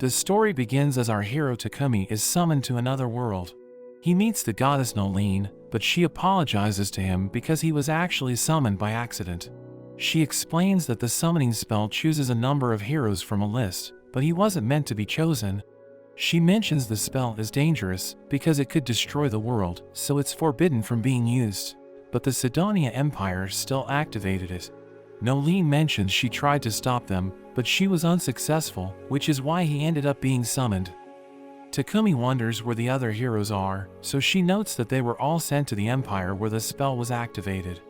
The story begins as our hero Takumi is summoned to another world. He meets the goddess Nolene, but she apologizes to him because he was actually summoned by accident. She explains that the summoning spell chooses a number of heroes from a list, but he wasn't meant to be chosen. She mentions the spell is dangerous because it could destroy the world, so it's forbidden from being used. But the Sedonia Empire still activated it. Nolene mentions she tried to stop them, but she was unsuccessful, which is why he ended up being summoned. Takumi wonders where the other heroes are, so she notes that they were all sent to the Empire where the spell was activated.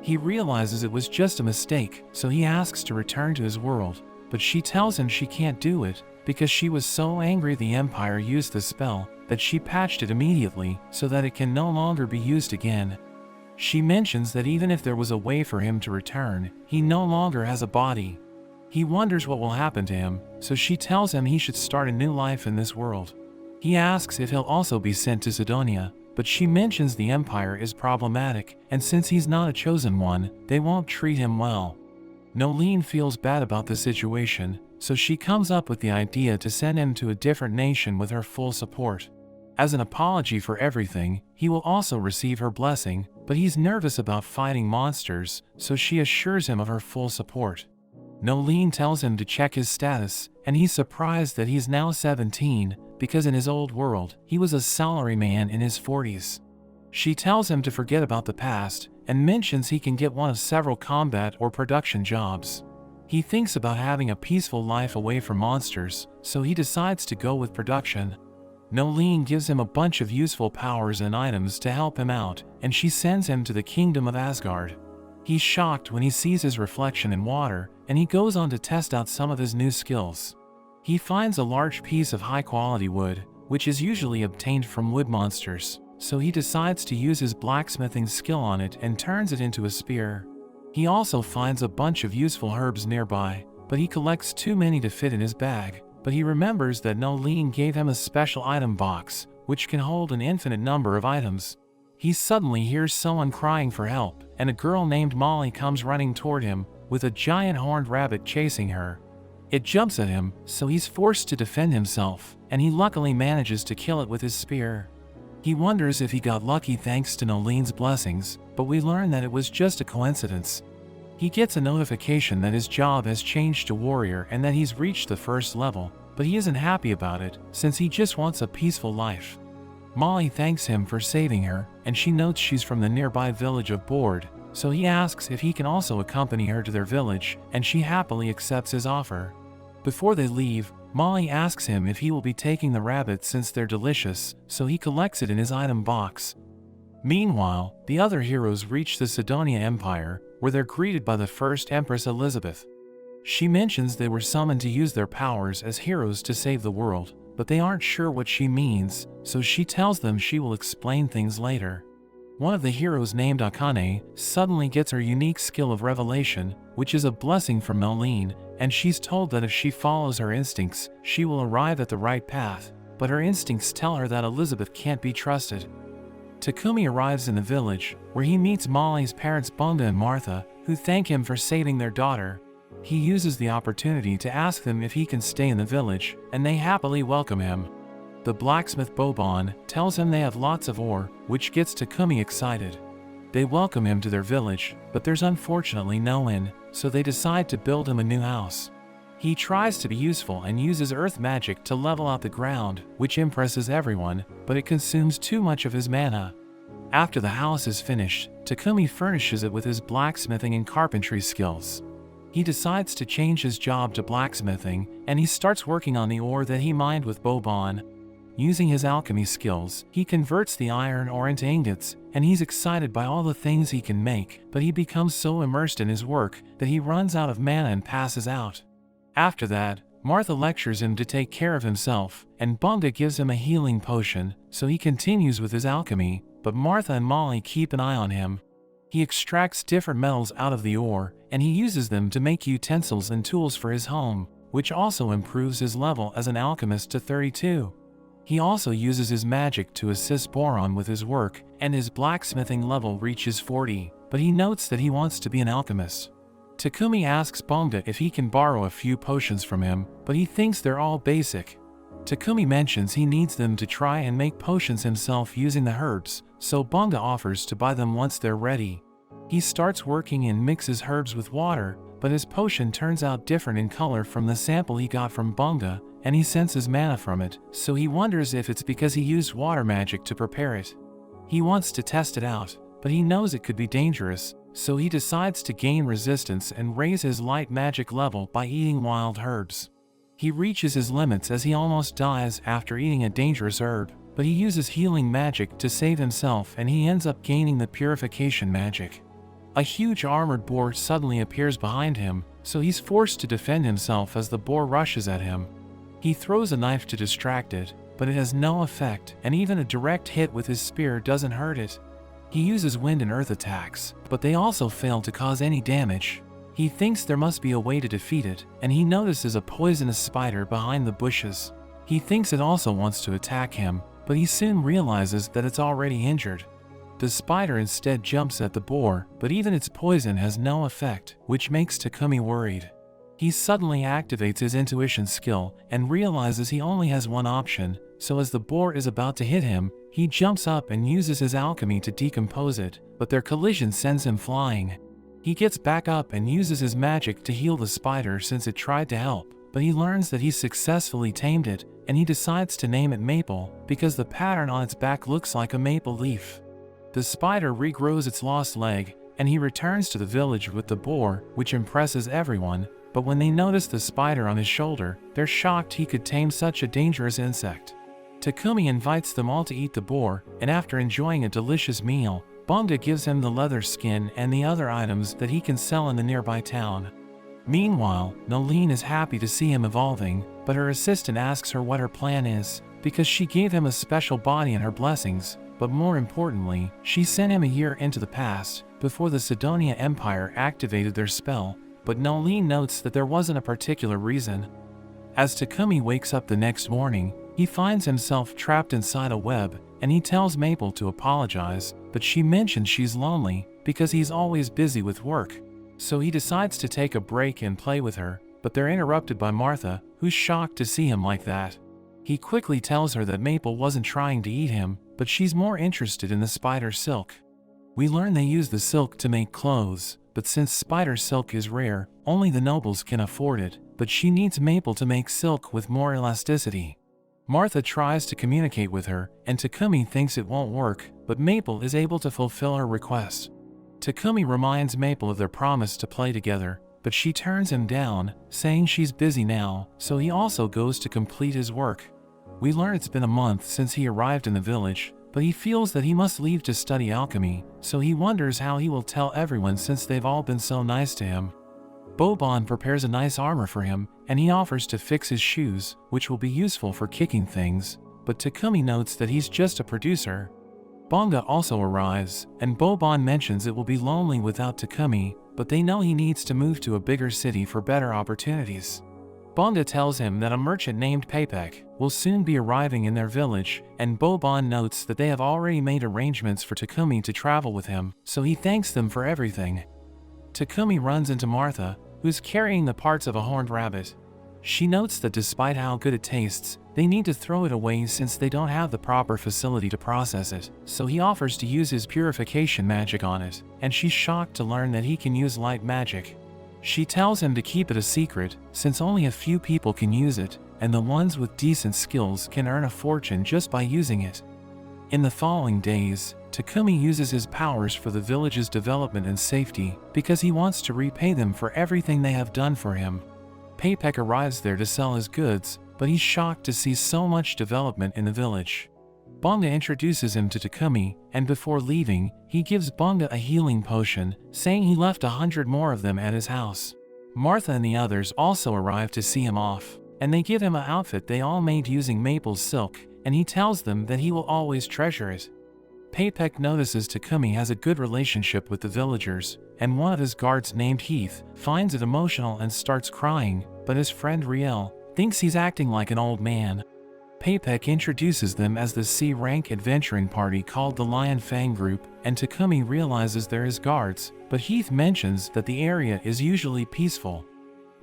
He realizes it was just a mistake, so he asks to return to his world, but she tells him she can't do it, because she was so angry the Empire used the spell, that she patched it immediately so that it can no longer be used again. She mentions that even if there was a way for him to return, he no longer has a body. He wonders what will happen to him, so she tells him he should start a new life in this world. He asks if he'll also be sent to Sedonia, but she mentions the Empire is problematic, and since he's not a chosen one, they won't treat him well. Nolene feels bad about the situation, so she comes up with the idea to send him to a different nation with her full support. As an apology for everything, he will also receive her blessing, but he's nervous about fighting monsters, so she assures him of her full support. Nolene tells him to check his status, and he's surprised that he's now 17, because in his old world, he was a salaryman in his 40s. She tells him to forget about the past, and mentions he can get one of several combat or production jobs. He thinks about having a peaceful life away from monsters, so he decides to go with production. Nolene gives him a bunch of useful powers and items to help him out, and she sends him to the kingdom of Asgard. He's shocked when he sees his reflection in water, and he goes on to test out some of his new skills. He finds a large piece of high-quality wood, which is usually obtained from wood monsters, so he decides to use his blacksmithing skill on it and turns it into a spear. He also finds a bunch of useful herbs nearby, but he collects too many to fit in his bag. But he remembers that Nolene gave him a special item box, which can hold an infinite number of items. He suddenly hears someone crying for help, and a girl named Molly comes running toward him, with a giant horned rabbit chasing her. It jumps at him, so he's forced to defend himself, and he luckily manages to kill it with his spear. He wonders if he got lucky thanks to Nolene's blessings, but we learn that it was just a coincidence. He gets a notification that his job has changed to warrior and that he's reached the first level, but he isn't happy about it, since he just wants a peaceful life. Molly thanks him for saving her, and she notes she's from the nearby village of Bour, so he asks if he can also accompany her to their village, and she happily accepts his offer. Before they leave, Molly asks him if he will be taking the rabbit since they're delicious, so he collects it in his item box. Meanwhile, the other heroes reach the Sedonia Empire, where they're greeted by the first Empress Elizabeth. She mentions they were summoned to use their powers as heroes to save the world, but they aren't sure what she means, so she tells them she will explain things later. One of the heroes named Akane suddenly gets her unique skill of revelation, which is a blessing from Nolene, and she's told that if she follows her instincts, she will arrive at the right path, but her instincts tell her that Elizabeth can't be trusted. Takumi arrives in the village, where he meets Molly's parents Bunga and Martha, who thank him for saving their daughter. He uses the opportunity to ask them if he can stay in the village, and they happily welcome him. The blacksmith Bolton tells him they have lots of ore, which gets Takumi excited. They welcome him to their village, but there's unfortunately no inn, so they decide to build him a new house. He tries to be useful and uses earth magic to level out the ground, which impresses everyone, but it consumes too much of his mana. After the house is finished, Takumi furnishes it with his blacksmithing and carpentry skills. He decides to change his job to blacksmithing, and he starts working on the ore that he mined with Bolton. Using his alchemy skills, he converts the iron ore into ingots, and he's excited by all the things he can make, but he becomes so immersed in his work that he runs out of mana and passes out. After that, Martha lectures him to take care of himself, and Bunga gives him a healing potion, so he continues with his alchemy, but Martha and Molly keep an eye on him. He extracts different metals out of the ore, and he uses them to make utensils and tools for his home, which also improves his level as an alchemist to 32. He also uses his magic to assist Bour with his work, and his blacksmithing level reaches 40, but he notes that he wants to be an alchemist. Takumi asks Bunga if he can borrow a few potions from him, but he thinks they're all basic, Takumi mentions he needs them to try and make potions himself using the herbs, so Bunga offers to buy them once they're ready. He starts working and mixes herbs with water, but his potion turns out different in color from the sample he got from Bunga, and he senses mana from it, so he wonders if it's because he used water magic to prepare it. He wants to test it out, but he knows it could be dangerous, so he decides to gain resistance and raise his light magic level by eating wild herbs. He reaches his limits as he almost dies after eating a dangerous herb, but he uses healing magic to save himself and he ends up gaining the purification magic. A huge armored boar suddenly appears behind him, so he's forced to defend himself as the boar rushes at him. He throws a knife to distract it, but it has no effect, and even a direct hit with his spear doesn't hurt it. He uses wind and earth attacks, but they also fail to cause any damage. He thinks there must be a way to defeat it, and he notices a poisonous spider behind the bushes. He thinks it also wants to attack him, but he soon realizes that it's already injured. The spider instead jumps at the boar, but even its poison has no effect, which makes Takumi worried. He suddenly activates his intuition skill and realizes he only has one option, so as the boar is about to hit him, he jumps up and uses his alchemy to decompose it, but their collision sends him flying. He gets back up and uses his magic to heal the spider since it tried to help, but he learns that he successfully tamed it, and he decides to name it Maple because the pattern on its back looks like a maple leaf. The spider regrows its lost leg, and he returns to the village with the boar, which impresses everyone, but when they notice the spider on his shoulder, they're shocked he could tame such a dangerous insect. Takumi invites them all to eat the boar, and after enjoying a delicious meal, Bunga gives him the leather skin and the other items that he can sell in the nearby town. Meanwhile, Nolene is happy to see him evolving, but her assistant asks her what her plan is, because she gave him a special body and her blessings, but more importantly, she sent him a year into the past, before the Sedonia Empire activated their spell, but Nolene notes that there wasn't a particular reason. As Takumi wakes up the next morning, he finds himself trapped inside a web, and he tells Maple to apologize, but she mentions she's lonely, because he's always busy with work. So he decides to take a break and play with her, but they're interrupted by Martha, who's shocked to see him like that. He quickly tells her that Maple wasn't trying to eat him, but she's more interested in the spider silk. We learn they use the silk to make clothes, but since spider silk is rare, only the nobles can afford it, but she needs Maple to make silk with more elasticity. Martha tries to communicate with her, and Takumi thinks it won't work, but Maple is able to fulfill her request. Takumi reminds Maple of their promise to play together, but she turns him down, saying she's busy now, so he also goes to complete his work. We learn it's been a month since he arrived in the village, but he feels that he must leave to study alchemy, so he wonders how he will tell everyone since they've all been so nice to him. Boban prepares a nice armor for him, and he offers to fix his shoes, which will be useful for kicking things, but Takumi notes that he's just a producer. Bunga also arrives, and Boban mentions it will be lonely without Takumi, but they know he needs to move to a bigger city for better opportunities. Bunga tells him that a merchant named Paypek will soon be arriving in their village, and Boban notes that they have already made arrangements for Takumi to travel with him, so he thanks them for everything. Takumi runs into Martha, who's carrying the parts of a horned rabbit. She notes that despite how good it tastes, they need to throw it away since they don't have the proper facility to process it, so he offers to use his purification magic on it, and she's shocked to learn that he can use light magic. She tells him to keep it a secret, since only a few people can use it, and the ones with decent skills can earn a fortune just by using it. In the following days, Takumi uses his powers for the village's development and safety, because he wants to repay them for everything they have done for him. Paypek arrives there to sell his goods, but he's shocked to see so much development in the village. Bunga introduces him to Takumi, and before leaving, he gives Bunga a healing potion, saying he left 100 more of them at his house. Martha and the others also arrive to see him off, and they give him an outfit they all made using maple silk, and he tells them that he will always treasure it. Paypek notices Takumi has a good relationship with the villagers, and one of his guards named Heath finds it emotional and starts crying, but his friend Riel thinks he's acting like an old man. Paypek introduces them as the C-rank adventuring party called the Lion Fang Group, and Takumi realizes they're his guards, but Heath mentions that the area is usually peaceful.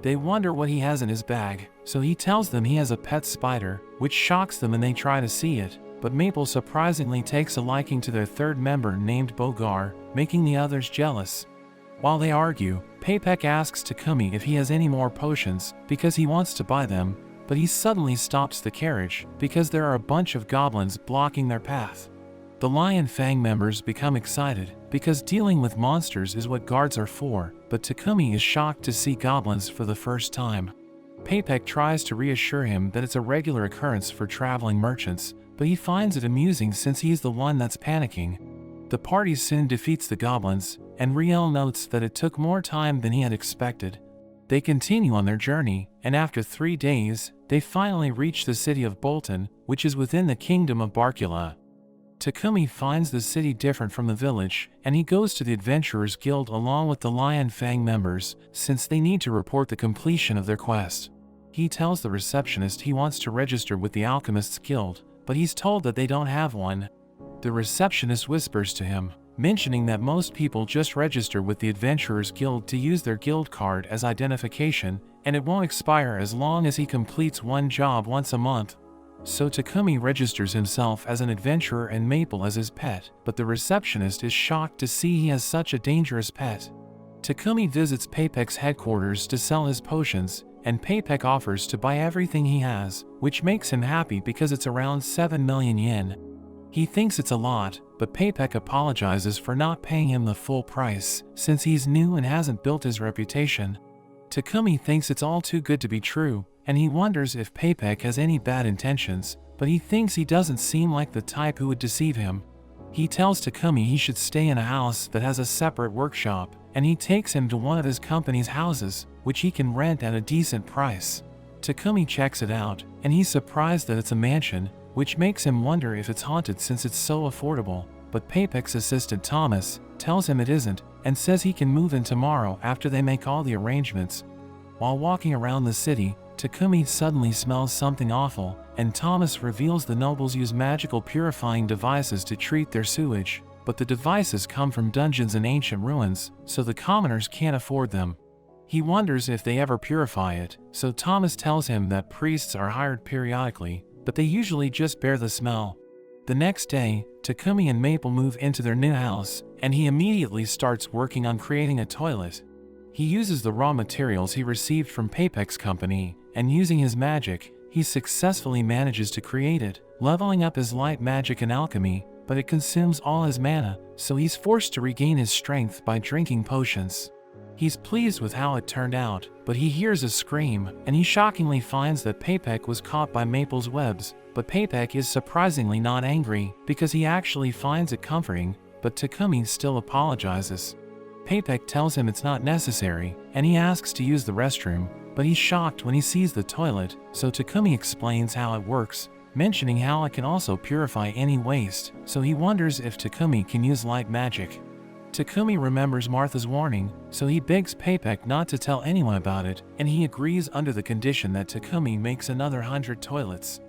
They wonder what he has in his bag, so he tells them he has a pet spider, which shocks them and they try to see it, but Maple surprisingly takes a liking to their third member named Bour, making the others jealous. While they argue, Papek asks Takumi if he has any more potions, because he wants to buy them, but he suddenly stops the carriage, because there are a bunch of goblins blocking their path. The Lion Fang members become excited, because dealing with monsters is what guards are for, but Takumi is shocked to see goblins for the first time. Papek tries to reassure him that it's a regular occurrence for traveling merchants, but he finds it amusing since he's the one that's panicking. The party soon defeats the goblins, and Riel notes that it took more time than he had expected. They continue on their journey, and after 3 days, they finally reach the city of Bolton, which is within the kingdom of Barcula. Takumi finds the city different from the village, and he goes to the Adventurers Guild along with the Lion Fang members, since they need to report the completion of their quest. He tells the receptionist he wants to register with the Alchemists Guild, but he's told that they don't have one. The receptionist whispers to him, mentioning that most people just register with the Adventurers Guild to use their guild card as identification, and it won't expire as long as he completes one job once a month. So Takumi registers himself as an adventurer and Maple as his pet, but the receptionist is shocked to see he has such a dangerous pet. Takumi visits Papek's headquarters to sell his potions, and Papek offers to buy everything he has, which makes him happy because it's around 7 million yen. He thinks it's a lot, but Papek apologizes for not paying him the full price, since he's new and hasn't built his reputation. Takumi thinks it's all too good to be true, and he wonders if Papek has any bad intentions, but he thinks he doesn't seem like the type who would deceive him. He tells Takumi he should stay in a house that has a separate workshop, and he takes him to one of his company's houses, which he can rent at a decent price. Takumi checks it out, and he's surprised that it's a mansion, which makes him wonder if it's haunted since it's so affordable, but Papek's assistant Thomas tells him it isn't, and says he can move in tomorrow after they make all the arrangements. While walking around the city, Takumi suddenly smells something awful, and Thomas reveals the nobles use magical purifying devices to treat their sewage, but the devices come from dungeons and ancient ruins, so the commoners can't afford them. He wonders if they ever purify it, so Thomas tells him that priests are hired periodically, but they usually just bear the smell. The next day, Takumi and Maple move into their new house, and he immediately starts working on creating a toilet. He uses the raw materials he received from Papek's company, and using his magic, he successfully manages to create it, leveling up his light magic and alchemy, but it consumes all his mana, so he's forced to regain his strength by drinking potions. He's pleased with how it turned out, but he hears a scream, and he shockingly finds that Papek was caught by Maple's webs, but Papek is surprisingly not angry, because he actually finds it comforting, but Takumi still apologizes. Papek tells him it's not necessary, and he asks to use the restroom, but he's shocked when he sees the toilet, so Takumi explains how it works, mentioning how it can also purify any waste, so he wonders if Takumi can use light magic. Takumi remembers Martha's warning, so he begs Papek not to tell anyone about it, and he agrees under the condition that Takumi makes another 100 toilets.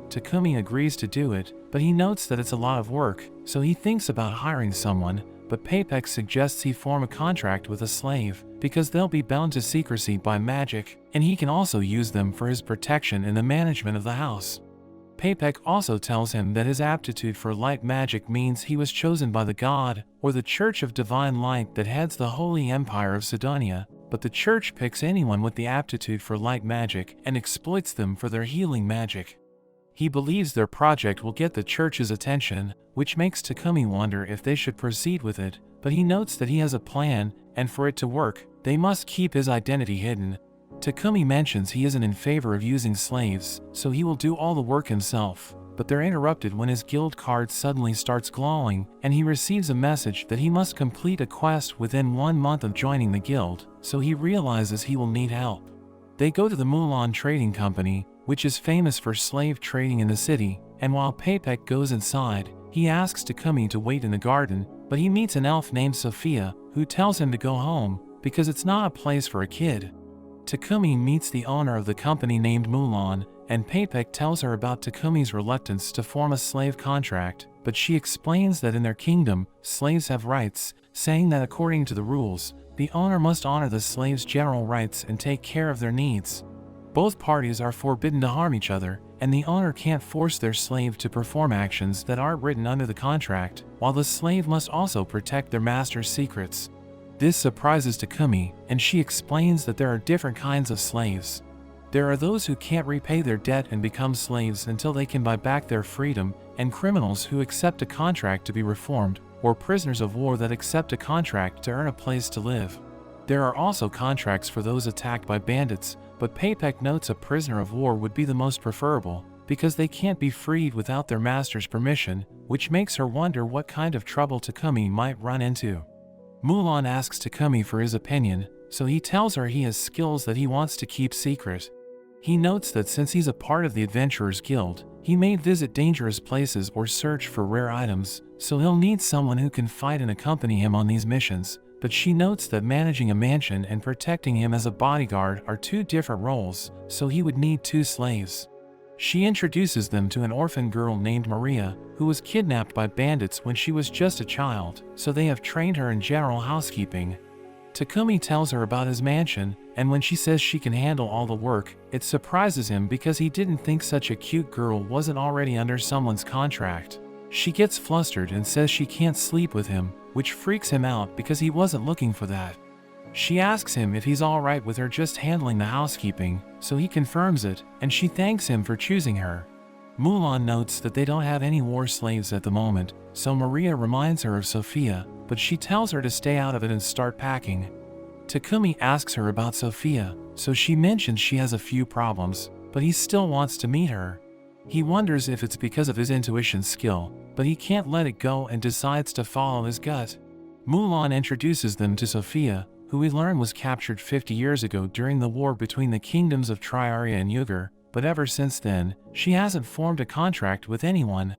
Takumi agrees to do it, but he notes that it's a lot of work, so he thinks about hiring someone, but Papek suggests he form a contract with a slave, because they'll be bound to secrecy by magic, and he can also use them for his protection in the management of the house. Papek also tells him that his aptitude for light magic means he was chosen by the god, or the Church of Divine Light that heads the Holy Empire of Sedonia, but the church picks anyone with the aptitude for light magic and exploits them for their healing magic. He believes their project will get the church's attention, which makes Takumi wonder if they should proceed with it, but he notes that he has a plan, and for it to work, they must keep his identity hidden. Takumi mentions he isn't in favor of using slaves, so he will do all the work himself, but they're interrupted when his guild card suddenly starts glowing, and he receives a message that he must complete a quest within 1 month of joining the guild, so he realizes he will need help. They go to the Mulan Trading Company, which is famous for slave trading in the city, and while Papek goes inside, he asks Takumi to wait in the garden, but he meets an elf named Sophia, who tells him to go home, because it's not a place for a kid. Takumi meets the owner of the company named Mulan, and Papek tells her about Takumi's reluctance to form a slave contract, but she explains that in their kingdom, slaves have rights, saying that according to the rules, the owner must honor the slave's general rights and take care of their needs. Both parties are forbidden to harm each other, and the owner can't force their slave to perform actions that aren't written under the contract, while the slave must also protect their master's secrets. This surprises Takumi, and she explains that there are different kinds of slaves. There are those who can't repay their debt and become slaves until they can buy back their freedom, and criminals who accept a contract to be reformed, or prisoners of war that accept a contract to earn a place to live. There are also contracts for those attacked by bandits, but Papek notes a prisoner of war would be the most preferable, because they can't be freed without their master's permission, which makes her wonder what kind of trouble Takumi might run into. Mulan asks Takumi for his opinion, so he tells her he has skills that he wants to keep secret. He notes that since he's a part of the Adventurers Guild, he may visit dangerous places or search for rare items, so he'll need someone who can fight and accompany him on these missions, but she notes that managing a mansion and protecting him as a bodyguard are two different roles, so he would need 2 slaves. She introduces them to an orphan girl named Maria, who was kidnapped by bandits when she was just a child, so they have trained her in general housekeeping. Takumi tells her about his mansion, and when she says she can handle all the work, it surprises him because he didn't think such a cute girl wasn't already under someone's contract. She gets flustered and says she can't sleep with him, which freaks him out because he wasn't looking for that. She asks him if he's alright with her just handling the housekeeping, so he confirms it, and she thanks him for choosing her. Mulan notes that they don't have any war slaves at the moment, so Maria reminds her of Sophia, but she tells her to stay out of it and start packing. Takumi asks her about Sophia, so she mentions she has a few problems, but he still wants to meet her. He wonders if it's because of his intuition skill, but he can't let it go and decides to follow his gut. Mulan introduces them to Sophia, who we learn was captured 50 years ago during the war between the kingdoms of Triaria and Yugur, but ever since then, she hasn't formed a contract with anyone.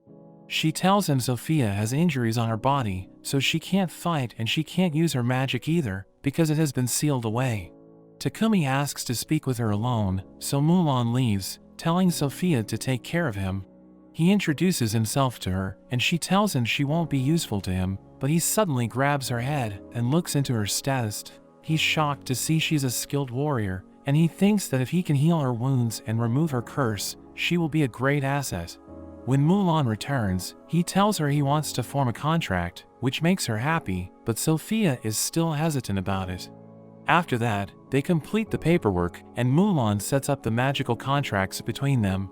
She tells him Sophia has injuries on her body, so she can't fight and she can't use her magic either, because it has been sealed away. Takumi asks to speak with her alone, so Mulan leaves, telling Sophia to take care of him. He introduces himself to her, and she tells him she won't be useful to him, but he suddenly grabs her head and looks into her status. He's shocked to see she's a skilled warrior, and he thinks that if he can heal her wounds and remove her curse, she will be a great asset. When Mulan returns, he tells her he wants to form a contract, which makes her happy, but Sophia is still hesitant about it. After that, they complete the paperwork, and Mulan sets up the magical contracts between them.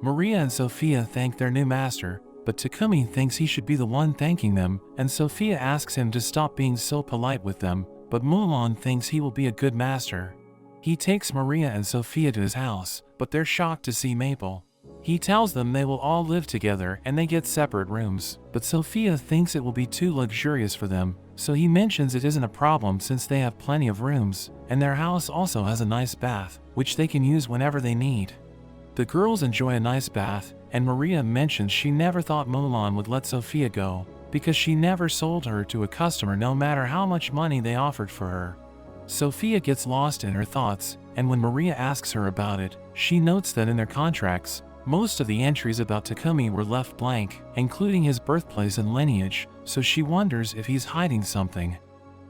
Maria and Sophia thank their new master, but Takumi thinks he should be the one thanking them, and Sophia asks him to stop being so polite with them, but Mulan thinks he will be a good master. He takes Maria and Sophia to his house, but they're shocked to see Maple. He tells them they will all live together and they get separate rooms, but Sophia thinks it will be too luxurious for them, so he mentions it isn't a problem since they have plenty of rooms, and their house also has a nice bath, which they can use whenever they need. The girls enjoy a nice bath, and Maria mentions she never thought Mulan would let Sophia go, because she never sold her to a customer no matter how much money they offered for her. Sophia gets lost in her thoughts, and when Maria asks her about it, she notes that in their contracts, most of the entries about Takumi were left blank, including his birthplace and lineage, so she wonders if he's hiding something.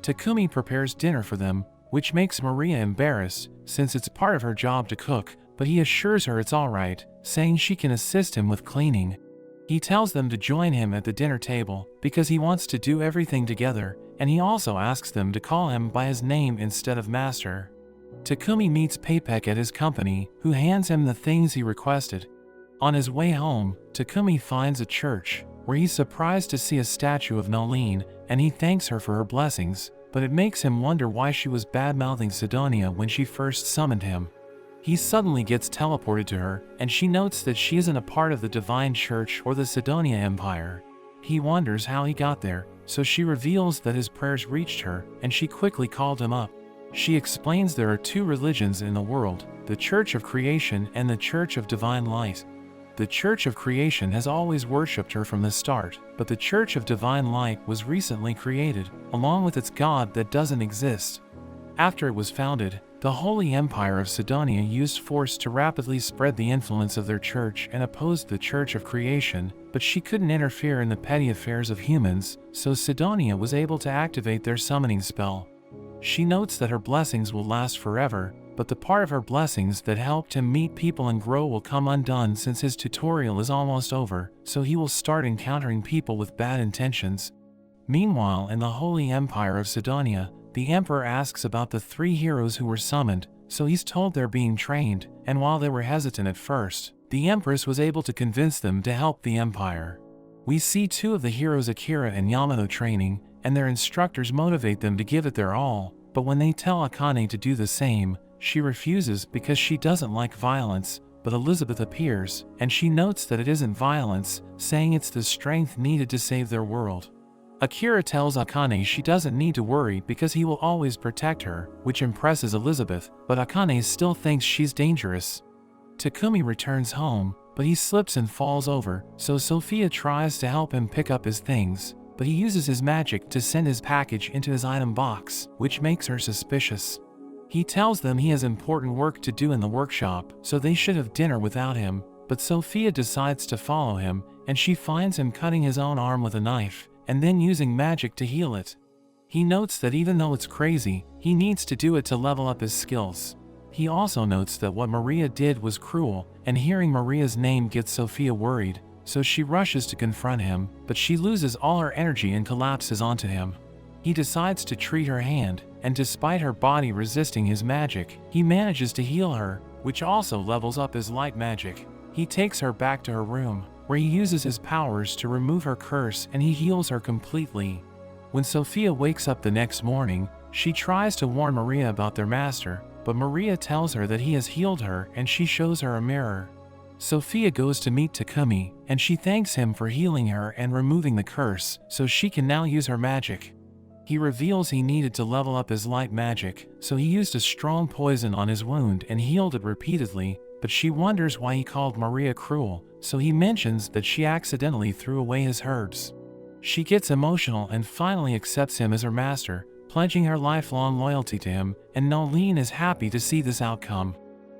Takumi prepares dinner for them, which makes Maria embarrassed, since it's part of her job to cook, but he assures her it's alright, saying she can assist him with cleaning. He tells them to join him at the dinner table, because he wants to do everything together, and he also asks them to call him by his name instead of master. Takumi meets Papek at his company, who hands him the things he requested. On his way home, Takumi finds a church, where he's surprised to see a statue of Nolene, and he thanks her for her blessings, but it makes him wonder why she was bad-mouthing Sedonia when she first summoned him. He suddenly gets teleported to her, and she notes that she isn't a part of the Divine Church or the Sedonia Empire. He wonders how he got there, so she reveals that his prayers reached her, and she quickly called him up. She explains there are 2 religions in the world, the Church of Creation and the Church of Divine Light. The Church of Creation has always worshipped her from the start, but the Church of Divine Light was recently created, along with its god that doesn't exist. After it was founded, the Holy Empire of Sedonia used force to rapidly spread the influence of their church and opposed the Church of Creation, but she couldn't interfere in the petty affairs of humans, so Sedonia was able to activate their summoning spell. She notes that her blessings will last forever, but the part of her blessings that helped him meet people and grow will come undone since his tutorial is almost over, so he will start encountering people with bad intentions. Meanwhile, in the Holy Empire of Sedonia, the Emperor asks about the 3 heroes who were summoned, so he's told they're being trained, and while they were hesitant at first, the Empress was able to convince them to help the Empire. We see 2 of the heroes, Akira and Yamato, training, and their instructors motivate them to give it their all, but when they tell Akane to do the same, she refuses because she doesn't like violence, but Elizabeth appears, and she notes that it isn't violence, saying it's the strength needed to save their world. Akira tells Akane she doesn't need to worry because he will always protect her, which impresses Elizabeth, but Akane still thinks she's dangerous. Takumi returns home, but he slips and falls over, so Sophia tries to help him pick up his things, but he uses his magic to send his package into his item box, which makes her suspicious. He tells them he has important work to do in the workshop, so they should have dinner without him, but Sophia decides to follow him, and she finds him cutting his own arm with a knife, and then using magic to heal it. He notes that even though it's crazy, he needs to do it to level up his skills. He also notes that what Maria did was cruel, and hearing Maria's name gets Sophia worried, so she rushes to confront him, but she loses all her energy and collapses onto him. He decides to treat her hand, and despite her body resisting his magic, he manages to heal her, which also levels up his light magic. He takes her back to her room, where he uses his powers to remove her curse and he heals her completely. When Sophia wakes up the next morning, she tries to warn Maria about their master, but Maria tells her that he has healed her and she shows her a mirror. Sophia goes to meet Takumi, and she thanks him for healing her and removing the curse, so she can now use her magic. He reveals he needed to level up his light magic, so he used a strong poison on his wound and healed it repeatedly, but she wonders why he called Maria cruel, so he mentions that she accidentally threw away his herbs. She gets emotional and finally accepts him as her master, pledging her lifelong loyalty to him, and Nolen is happy to see this outcome.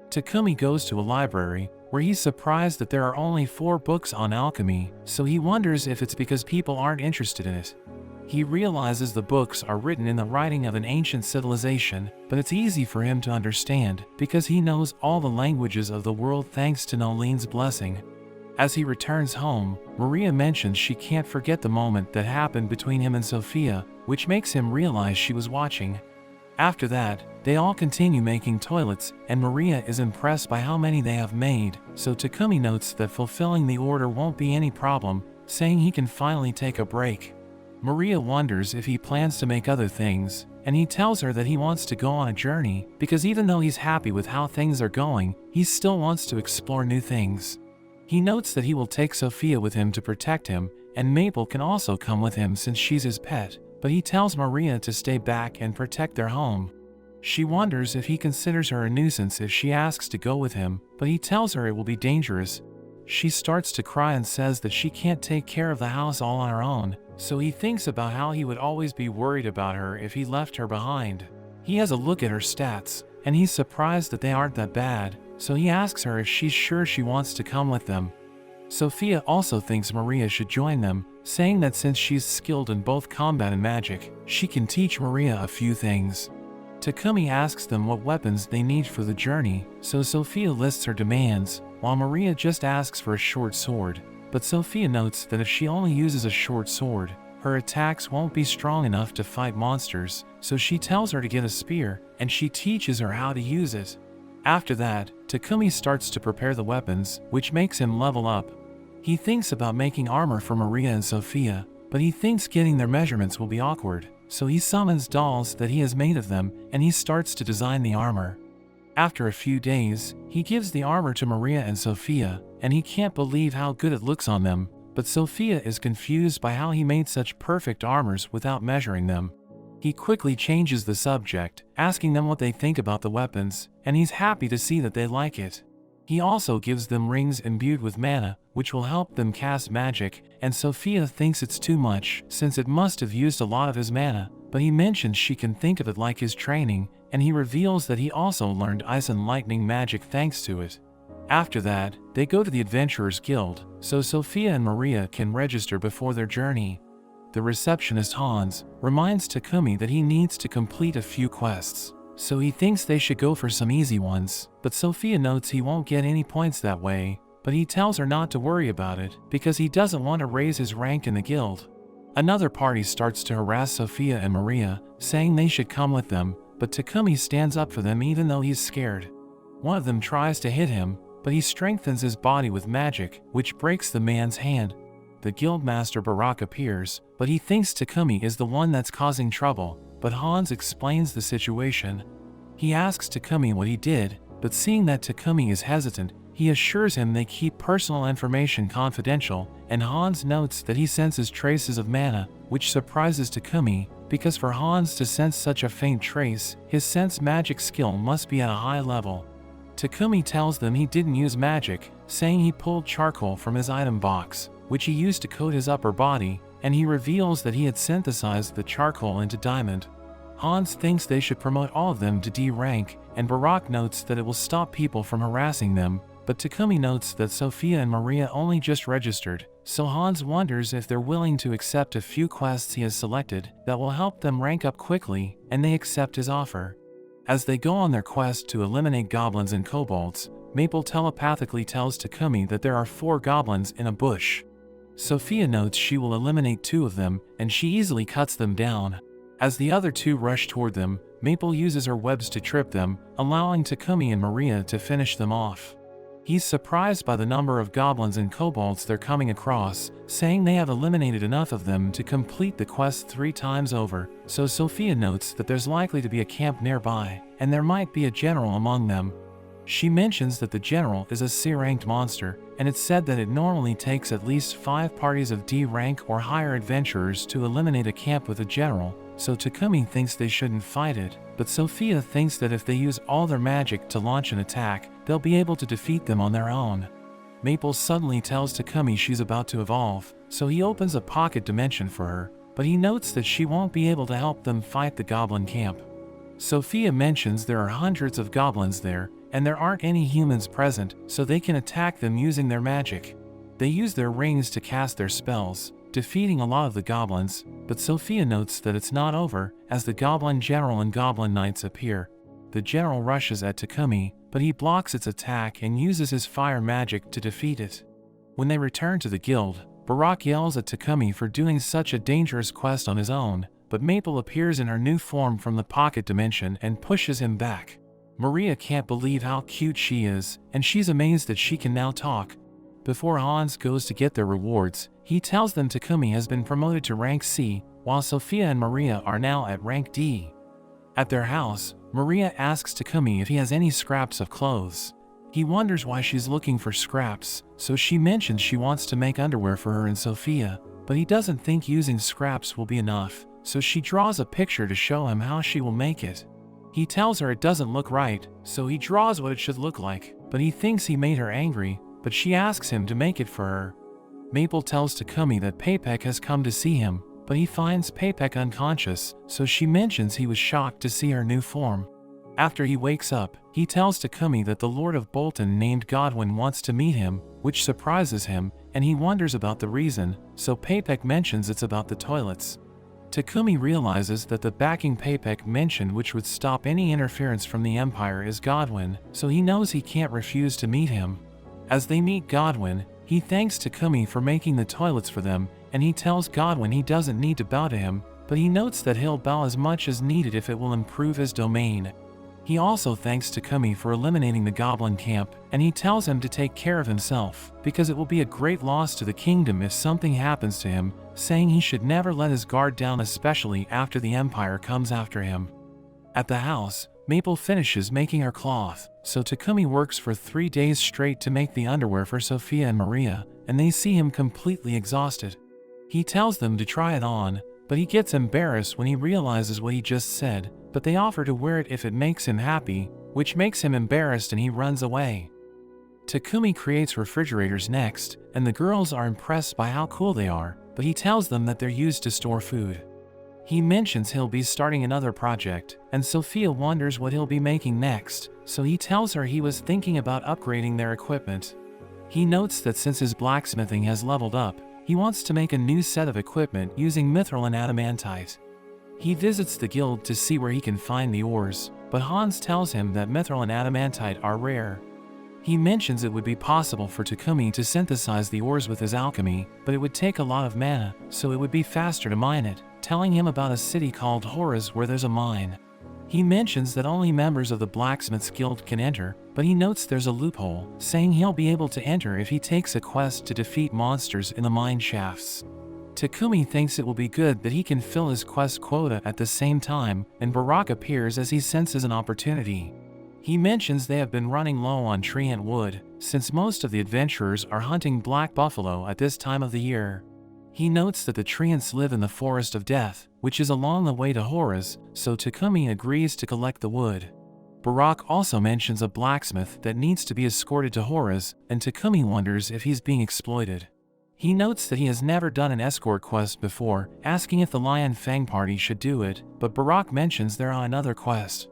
Takumi goes to a library, where he's surprised that there are only 4 books on alchemy, so he wonders if it's because people aren't interested in it. He realizes the books are written in the writing of an ancient civilization, but it's easy for him to understand because he knows all the languages of the world thanks to Nolen's blessing. As he returns home, Maria mentions she can't forget the moment that happened between him and Sophia, which makes him realize she was watching. After that, they all continue making toilets, and Maria is impressed by how many they have made, so Takumi notes that fulfilling the order won't be any problem, saying he can finally take a break. Maria wonders if he plans to make other things, and he tells her that he wants to go on a journey, because even though he's happy with how things are going, he still wants to explore new things. He notes that he will take Sophia with him to protect him, and Maple can also come with him since she's his pet, but he tells Maria to stay back and protect their home. She wonders if he considers her a nuisance if she asks to go with him, but he tells her it will be dangerous. She starts to cry and says that she can't take care of the house all on her own, so he thinks about how he would always be worried about her if he left her behind. He has a look at her stats, and he's surprised that they aren't that bad, so he asks her if she's sure she wants to come with them. Sophia also thinks Maria should join them, saying that since she's skilled in both combat and magic, she can teach Maria a few things. Takumi asks them what weapons they need for the journey, so Sophia lists her demands, while Maria just asks for a short sword. But Sophia notes that if she only uses a short sword, her attacks won't be strong enough to fight monsters, so she tells her to get a spear, and she teaches her how to use it. After that, Takumi starts to prepare the weapons, which makes him level up. He thinks about making armor for Maria and Sophia, but he thinks getting their measurements will be awkward, so he summons dolls that he has made of them, and he starts to design the armor. After a few days, he gives the armor to Maria and Sophia, and he can't believe how good it looks on them, but Sophia is confused by how he made such perfect armors without measuring them. He quickly changes the subject, asking them what they think about the weapons, and he's happy to see that they like it. He also gives them rings imbued with mana, which will help them cast magic, and Sophia thinks it's too much since it must have used a lot of his mana, but he mentions she can think of it like his training, and he reveals that he also learned ice and lightning magic thanks to it. After that, they go to the Adventurers Guild, so Sophia and Maria can register before their journey. the receptionist Hans, reminds Takumi that he needs to complete a few quests. So he thinks they should go for some easy ones, but Sophia notes he won't get any points that way, but he tells her not to worry about it because he doesn't want to raise his rank in the guild. Another party starts to harass Sophia and Maria, saying they should come with them, but Takumi stands up for them even though he's scared. One of them tries to hit him, but he strengthens his body with magic, which breaks the man's hand. The guildmaster Barak appears, but he thinks Takumi is the one that's causing trouble, but Hans explains the situation. He asks Takumi what he did, but seeing that Takumi is hesitant, he assures him they keep personal information confidential, and Hans notes that he senses traces of mana, which surprises Takumi, because for Hans to sense such a faint trace, his sense magic skill must be at a high level. Takumi tells them he didn't use magic, saying he pulled charcoal from his item box, which he used to coat his upper body, and he reveals that he had synthesized the charcoal into diamond. Hans thinks they should promote all of them to D rank, and Barak notes that it will stop people from harassing them, but Takumi notes that Sophia and Maria only just registered, so Hans wonders if they're willing to accept a few quests he has selected that will help them rank up quickly, and they accept his offer. As they go on their quest to eliminate goblins and kobolds, Maple telepathically tells Takumi that there are 4 goblins in a bush. Sophia notes she will eliminate 2 of them, and she easily cuts them down. As the other 2 rush toward them, Maple uses her webs to trip them, allowing Takumi and Maria to finish them off. He's surprised by the number of goblins and kobolds they're coming across, saying they have eliminated enough of them to complete the quest 3 times over, so Sophia notes that there's likely to be a camp nearby, and there might be a general among them. She mentions that the general is a C-ranked monster, and it's said that it normally takes at least 5 parties of D rank or higher adventurers to eliminate a camp with a general, so Takumi thinks they shouldn't fight it, but Sophia thinks that if they use all their magic to launch an attack, they'll be able to defeat them on their own. Maple suddenly tells Takumi she's about to evolve, so he opens a pocket dimension for her, but he notes that she won't be able to help them fight the goblin camp. Sophia mentions there are hundreds of goblins there, and there aren't any humans present, so they can attack them using their magic. They use their rings to cast their spells, defeating a lot of the goblins, but Sophia notes that it's not over, as the goblin general and goblin knights appear. The general rushes at Takumi, but he blocks its attack and uses his fire magic to defeat it. When they return to the guild, Barak yells at Takumi for doing such a dangerous quest on his own, but Maple appears in her new form from the pocket dimension and pushes him back. Maria can't believe how cute she is, and she's amazed that she can now talk. Before Hans goes to get their rewards, he tells them Takumi has been promoted to rank C, while Sophia and Maria are now at rank D. At their house, Maria asks Takumi if he has any scraps of clothes. He wonders why she's looking for scraps, so she mentions she wants to make underwear for her and Sophia, but he doesn't think using scraps will be enough, so she draws a picture to show him how she will make it. He tells her it doesn't look right, so he draws what it should look like, but he thinks he made her angry, but she asks him to make it for her. Maple tells Takumi that Papek has come to see him, but he finds Papek unconscious, so she mentions he was shocked to see her new form. After he wakes up, he tells Takumi that the Lord of Bolton named Godwin wants to meet him, which surprises him, and he wonders about the reason, so Papek mentions it's about the toilets. Takumi realizes that the backing Papek mentioned which would stop any interference from the Empire is Godwin, so he knows he can't refuse to meet him. As they meet Godwin, he thanks Takumi for making the toilets for them, and he tells Godwin he doesn't need to bow to him, but he notes that he'll bow as much as needed if it will improve his domain. He also thanks Takumi for eliminating the goblin camp, and he tells him to take care of himself, because it will be a great loss to the kingdom if something happens to him, saying he should never let his guard down, especially after the Empire comes after him. At the house, Maple finishes making her cloth, so Takumi works for 3 days straight to make the underwear for Sophia and Maria, and they see him completely exhausted. He tells them to try it on, but he gets embarrassed when he realizes what he just said, but they offer to wear it if it makes him happy, which makes him embarrassed and he runs away. Takumi creates refrigerators next, and the girls are impressed by how cool they are, but he tells them that they're used to store food. He mentions he'll be starting another project, and Sophia wonders what he'll be making next, so he tells her he was thinking about upgrading their equipment. He notes that since his blacksmithing has leveled up, He wants to make a new set of equipment using mithril and adamantite. He visits the guild to see where he can find the ores, but Hans tells him that mithril and adamantite are rare. He mentions it would be possible for Takumi to synthesize the ores with his alchemy, but it would take a lot of mana, so it would be faster to mine it, telling him about a city called Horus where there's a mine. He mentions that only members of the Blacksmith's Guild can enter, but he notes there's a loophole, saying he'll be able to enter if he takes a quest to defeat monsters in the mine shafts. Takumi thinks it will be good that he can fill his quest quota at the same time, and Barak appears as he senses an opportunity. He mentions they have been running low on tree and wood, since most of the adventurers are hunting black buffalo at this time of the year. He notes that the treants live in the Forest of Death, which is along the way to Horus, so Takumi agrees to collect the wood. Barak also mentions a blacksmith that needs to be escorted to Horus, and Takumi wonders if he's being exploited. He notes that he has never done an escort quest before, asking if the Lion Fang party should do it, but Barak mentions they're on another quest.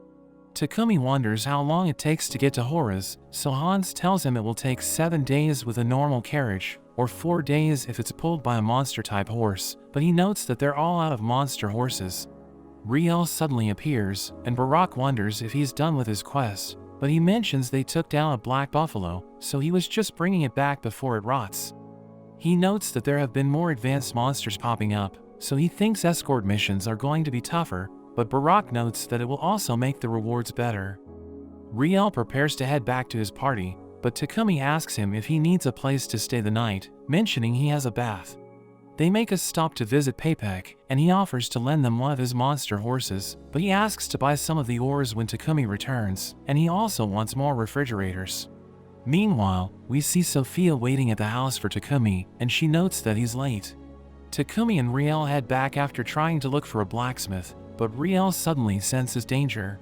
Takumi wonders how long it takes to get to Horus, so Hans tells him it will take 7 days with a normal carriage, or 4 days if it's pulled by a monster-type horse, but he notes that they're all out of monster horses. Riel suddenly appears, and Barak wonders if he's done with his quest, but he mentions they took down a black buffalo, so he was just bringing it back before it rots. He notes that there have been more advanced monsters popping up, so he thinks escort missions are going to be tougher, but Barak notes that it will also make the rewards better. Riel prepares to head back to his party, but Takumi asks him if he needs a place to stay the night, mentioning he has a bath. They make a stop to visit Papek, and he offers to lend them one of his monster horses, but he asks to buy some of the ores when Takumi returns, and he also wants more refrigerators. Meanwhile, we see Sophia waiting at the house for Takumi, and she notes that he's late. Takumi and Riel head back after trying to look for a blacksmith, but Riel suddenly senses danger.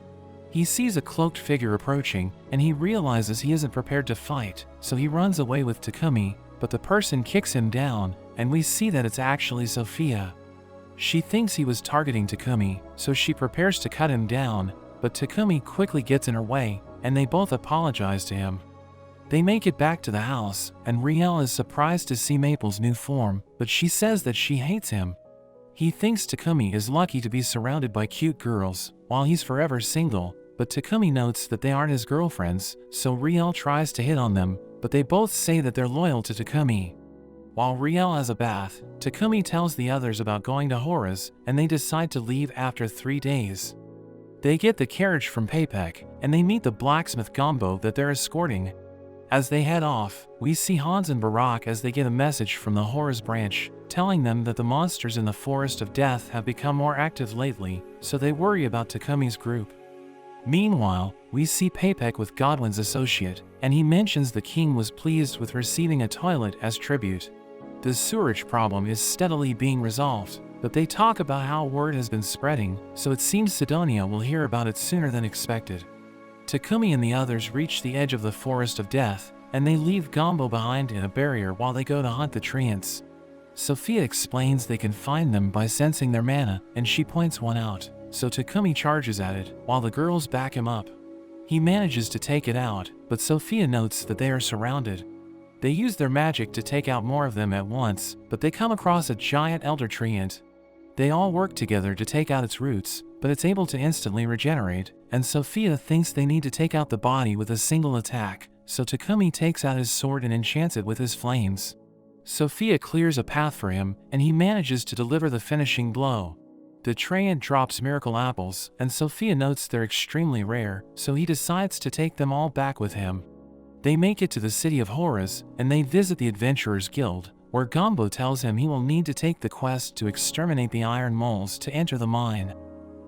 He sees a cloaked figure approaching, and he realizes he isn't prepared to fight, so he runs away with Takumi, but the person kicks him down, and we see that it's actually Sophia. She thinks he was targeting Takumi, so she prepares to cut him down, but Takumi quickly gets in her way, and they both apologize to him. They make it back to the house, and Riel is surprised to see Maple's new form, but she says that she hates him. He thinks Takumi is lucky to be surrounded by cute girls, while he's forever single, but Takumi notes that they aren't his girlfriends, so Riel tries to hit on them, but they both say that they're loyal to Takumi. While Riel has a bath, Takumi tells the others about going to Horus, and they decide to leave after 3 days. They get the carriage from Papek, and they meet the blacksmith Gombo that they're escorting. As they head off, we see Hans and Barak as they get a message from the Horus branch, telling them that the monsters in the Forest of Death have become more active lately, so they worry about Takumi's group. Meanwhile, we see Papek with Godwin's associate, and he mentions the king was pleased with receiving a toilet as tribute. The sewerage problem is steadily being resolved, but they talk about how word has been spreading, so it seems Sedonia will hear about it sooner than expected. Takumi and the others reach the edge of the Forest of Death, and they leave Gombo behind in a barrier while they go to hunt the treants. Sophia explains they can find them by sensing their mana, and she points one out, so Takumi charges at it, while the girls back him up. He manages to take it out, but Sophia notes that they are surrounded. They use their magic to take out more of them at once, but they come across a giant elder treant. They all work together to take out its roots, but it's able to instantly regenerate, and Sophia thinks they need to take out the body with a single attack, so Takumi takes out his sword and enchants it with his flames. Sophia clears a path for him, and he manages to deliver the finishing blow. The treant drops miracle apples, and Sophia notes they're extremely rare, so he decides to take them all back with him. They make it to the city of Horus, and they visit the Adventurers Guild, where Gombo tells him he will need to take the quest to exterminate the iron moles to enter the mine.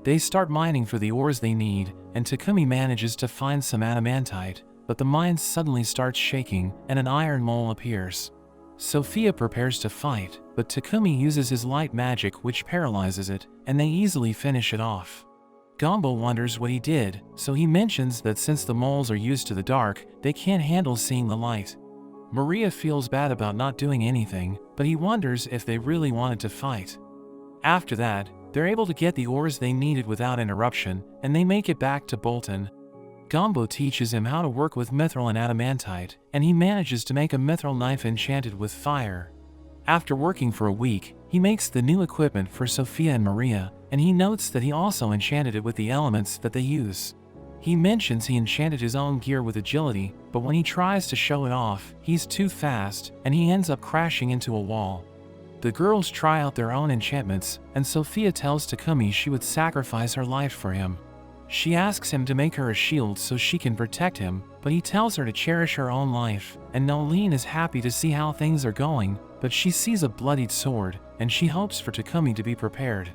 They start mining for the ores they need, and Takumi manages to find some adamantite, but the mine suddenly starts shaking, and an iron mole appears. Sophia prepares to fight, but Takumi uses his light magic which paralyzes it, and they easily finish it off. Gombo wonders what he did, so he mentions that since the moles are used to the dark, they can't handle seeing the light. Maria feels bad about not doing anything, but he wonders if they really wanted to fight. After that, they're able to get the ores they needed without interruption, and they make it back to Bolton. Gombo teaches him how to work with mithril and adamantite, and he manages to make a mithril knife enchanted with fire. After working for a week, he makes the new equipment for Sophia and Maria, and he notes that he also enchanted it with the elements that they use. He mentions he enchanted his own gear with agility, but when he tries to show it off, he's too fast, and he ends up crashing into a wall. The girls try out their own enchantments, and Sophia tells Takumi she would sacrifice her life for him. She asks him to make her a shield so she can protect him, but he tells her to cherish her own life, and Nolen is happy to see how things are going, but she sees a bloodied sword, and she hopes for Takumi to be prepared.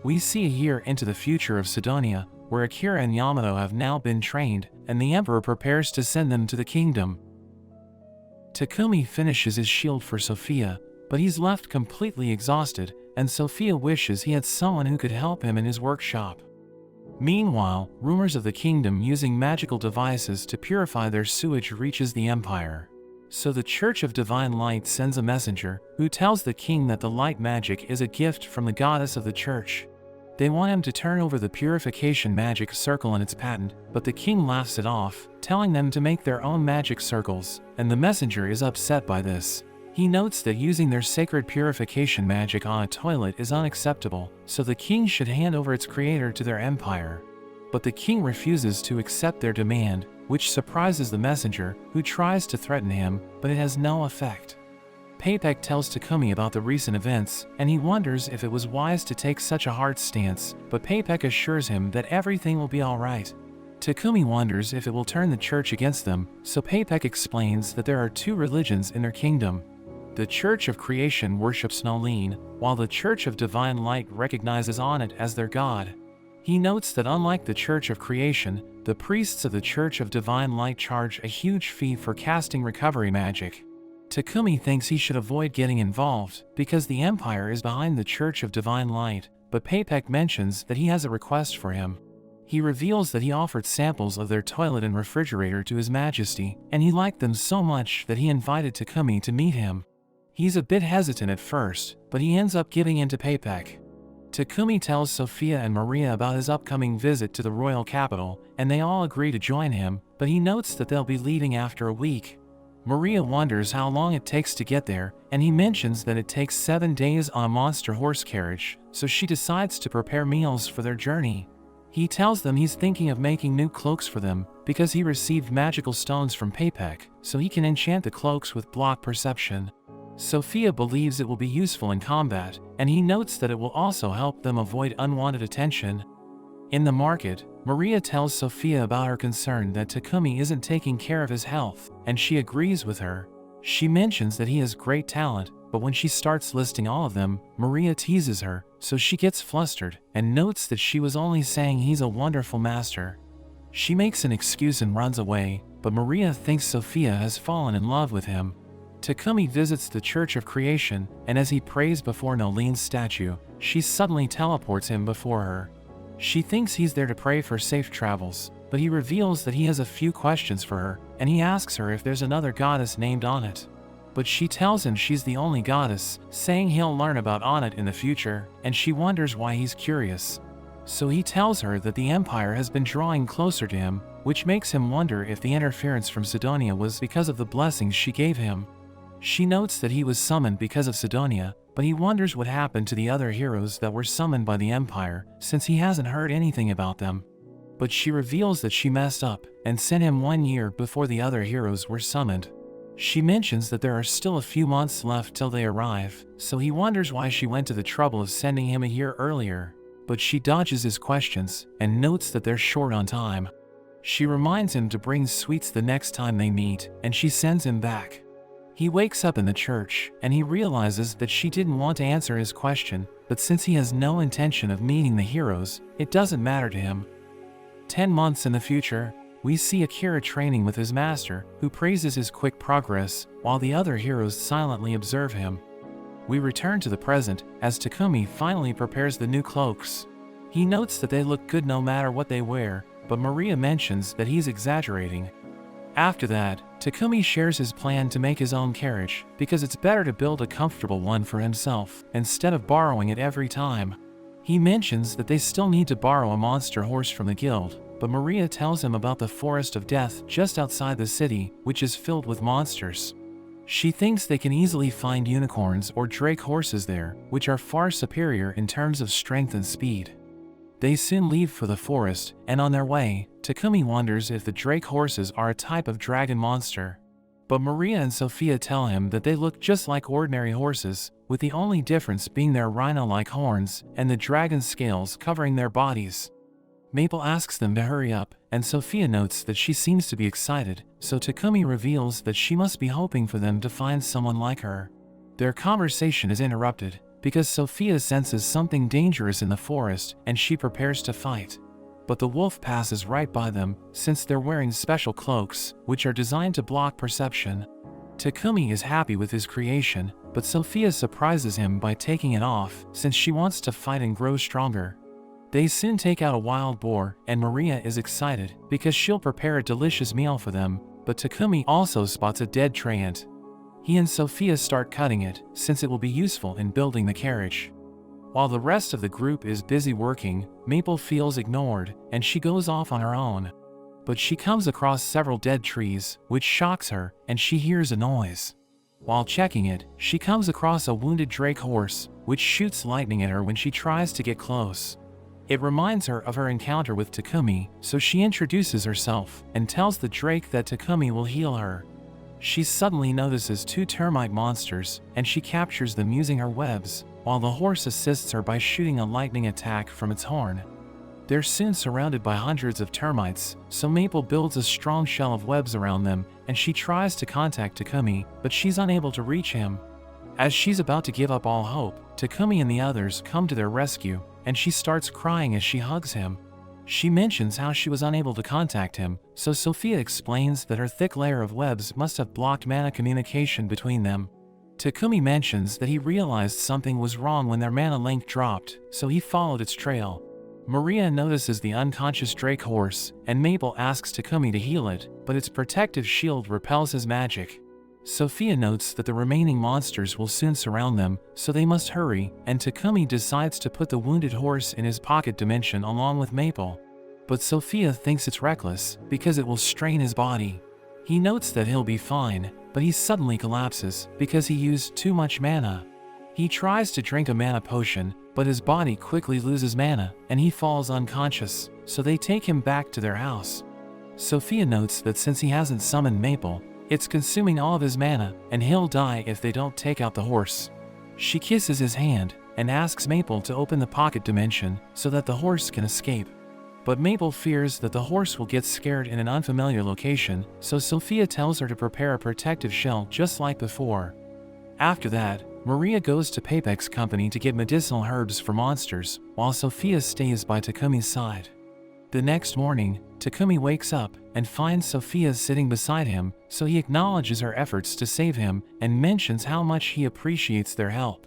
We see a year into the future of Sedonia, where Akira and Yamato have now been trained, and the Emperor prepares to send them to the kingdom. Takumi finishes his shield for Sophia, but he's left completely exhausted, and Sophia wishes he had someone who could help him in his workshop. Meanwhile, rumors of the kingdom using magical devices to purify their sewage reaches the Empire. So the Church of Divine Light sends a messenger, who tells the king that the light magic is a gift from the goddess of the church. They want him to turn over the purification magic circle and its patent, but the king laughs it off, telling them to make their own magic circles, and the messenger is upset by this. He notes that using their sacred purification magic on a toilet is unacceptable, so the king should hand over its creator to their empire. But the king refuses to accept their demand, which surprises the messenger, who tries to threaten him, but it has no effect. Papek tells Takumi about the recent events, and he wonders if it was wise to take such a hard stance, but Papek assures him that everything will be alright. Takumi wonders if it will turn the church against them, so Papek explains that there are two religions in their kingdom. The Church of Creation worships Nolene, while the Church of Divine Light recognizes Onit as their god. He notes that unlike the Church of Creation, the priests of the Church of Divine Light charge a huge fee for casting recovery magic. Takumi thinks he should avoid getting involved, because the Empire is behind the Church of Divine Light, but Papek mentions that he has a request for him. He reveals that he offered samples of their toilet and refrigerator to His Majesty, and he liked them so much that he invited Takumi to meet him. He's a bit hesitant at first, but he ends up giving in to Papek. Takumi tells Sophia and Maria about his upcoming visit to the royal capital, and they all agree to join him, but he notes that they'll be leaving after a week. Maria wonders how long it takes to get there, and he mentions that it takes 7 days on a monster horse carriage, so she decides to prepare meals for their journey. He tells them he's thinking of making new cloaks for them, because he received magical stones from Papek, so he can enchant the cloaks with block perception. Sophia believes it will be useful in combat, and he notes that it will also help them avoid unwanted attention. In the market, Maria tells Sophia about her concern that Takumi isn't taking care of his health, and she agrees with her. She mentions that he has great talent, but when she starts listing all of them, Maria teases her, so she gets flustered, and notes that she was only saying he's a wonderful master. She makes an excuse and runs away, but Maria thinks Sophia has fallen in love with him. Takumi visits the Church of Creation, and as he prays before Nolene's statue, she suddenly teleports him before her. She thinks he's there to pray for safe travels, but he reveals that he has a few questions for her, and he asks her if there's another goddess named Onit. But she tells him she's the only goddess, saying he'll learn about Onit in the future, and she wonders why he's curious. So he tells her that the Empire has been drawing closer to him, which makes him wonder if the interference from Sedonia was because of the blessings she gave him. She notes that he was summoned because of Sedonia, but he wonders what happened to the other heroes that were summoned by the Empire, since he hasn't heard anything about them. But she reveals that she messed up, and sent him 1 year before the other heroes were summoned. She mentions that there are still a few months left till they arrive, so he wonders why she went to the trouble of sending him a year earlier. But she dodges his questions, and notes that they're short on time. She reminds him to bring sweets the next time they meet, and she sends him back. He wakes up in the church, and he realizes that she didn't want to answer his question, but since he has no intention of meeting the heroes, it doesn't matter to him. 10 months in the future, we see Akira training with his master, who praises his quick progress, while the other heroes silently observe him. We return to the present, as Takumi finally prepares the new cloaks. He notes that they look good no matter what they wear, but Maria mentions that he's exaggerating. After that, Takumi shares his plan to make his own carriage, because it's better to build a comfortable one for himself, instead of borrowing it every time. He mentions that they still need to borrow a monster horse from the guild, but Maria tells him about the Forest of Death just outside the city, which is filled with monsters. She thinks they can easily find unicorns or drake horses there, which are far superior in terms of strength and speed. They soon leave for the forest, and on their way, Takumi wonders if the drake horses are a type of dragon monster. But Maria and Sophia tell him that they look just like ordinary horses, with the only difference being their rhino-like horns and the dragon scales covering their bodies. Maple asks them to hurry up, and Sophia notes that she seems to be excited, so Takumi reveals that she must be hoping for them to find someone like her. Their conversation is interrupted, because Sophia senses something dangerous in the forest and she prepares to fight. But the wolf passes right by them, since they're wearing special cloaks, which are designed to block perception. Takumi is happy with his creation, but Sophia surprises him by taking it off, since she wants to fight and grow stronger. They soon take out a wild boar, and Maria is excited because she'll prepare a delicious meal for them, but Takumi also spots a dead treant. He and Sophia start cutting it, since it will be useful in building the carriage. While the rest of the group is busy working, Maple feels ignored, and she goes off on her own. But she comes across several dead trees, which shocks her, and she hears a noise. While checking it, she comes across a wounded drake horse, which shoots lightning at her when she tries to get close. It reminds her of her encounter with Takumi, so she introduces herself and tells the drake that Takumi will heal her. She suddenly notices two termite monsters, and she captures them using her webs, while the horse assists her by shooting a lightning attack from its horn. They're soon surrounded by hundreds of termites, so Maple builds a strong shell of webs around them, and she tries to contact Takumi, but she's unable to reach him. As she's about to give up all hope, Takumi and the others come to their rescue, and she starts crying as she hugs him. She mentions how she was unable to contact him, so Sophia explains that her thick layer of webs must have blocked mana communication between them. Takumi mentions that he realized something was wrong when their mana link dropped, so he followed its trail. Maria notices the unconscious drake horse, and Maple asks Takumi to heal it, but its protective shield repels his magic. Sophia notes that the remaining monsters will soon surround them, so they must hurry, and Takumi decides to put the wounded horse in his pocket dimension along with Maple. But Sophia thinks it's reckless, because it will strain his body. He notes that he'll be fine, but he suddenly collapses, because he used too much mana. He tries to drink a mana potion, but his body quickly loses mana, and he falls unconscious, so they take him back to their house. Sophia notes that since he hasn't summoned Maple, it's consuming all of his mana, and he'll die if they don't take out the horse. She kisses his hand, and asks Maple to open the pocket dimension, so that the horse can escape. But Maple fears that the horse will get scared in an unfamiliar location, so Sophia tells her to prepare a protective shell just like before. After that, Maria goes to Papex Company to get medicinal herbs for monsters, while Sophia stays by Takumi's side. The next morning, Takumi wakes up and finds Sophia sitting beside him, so he acknowledges her efforts to save him and mentions how much he appreciates their help.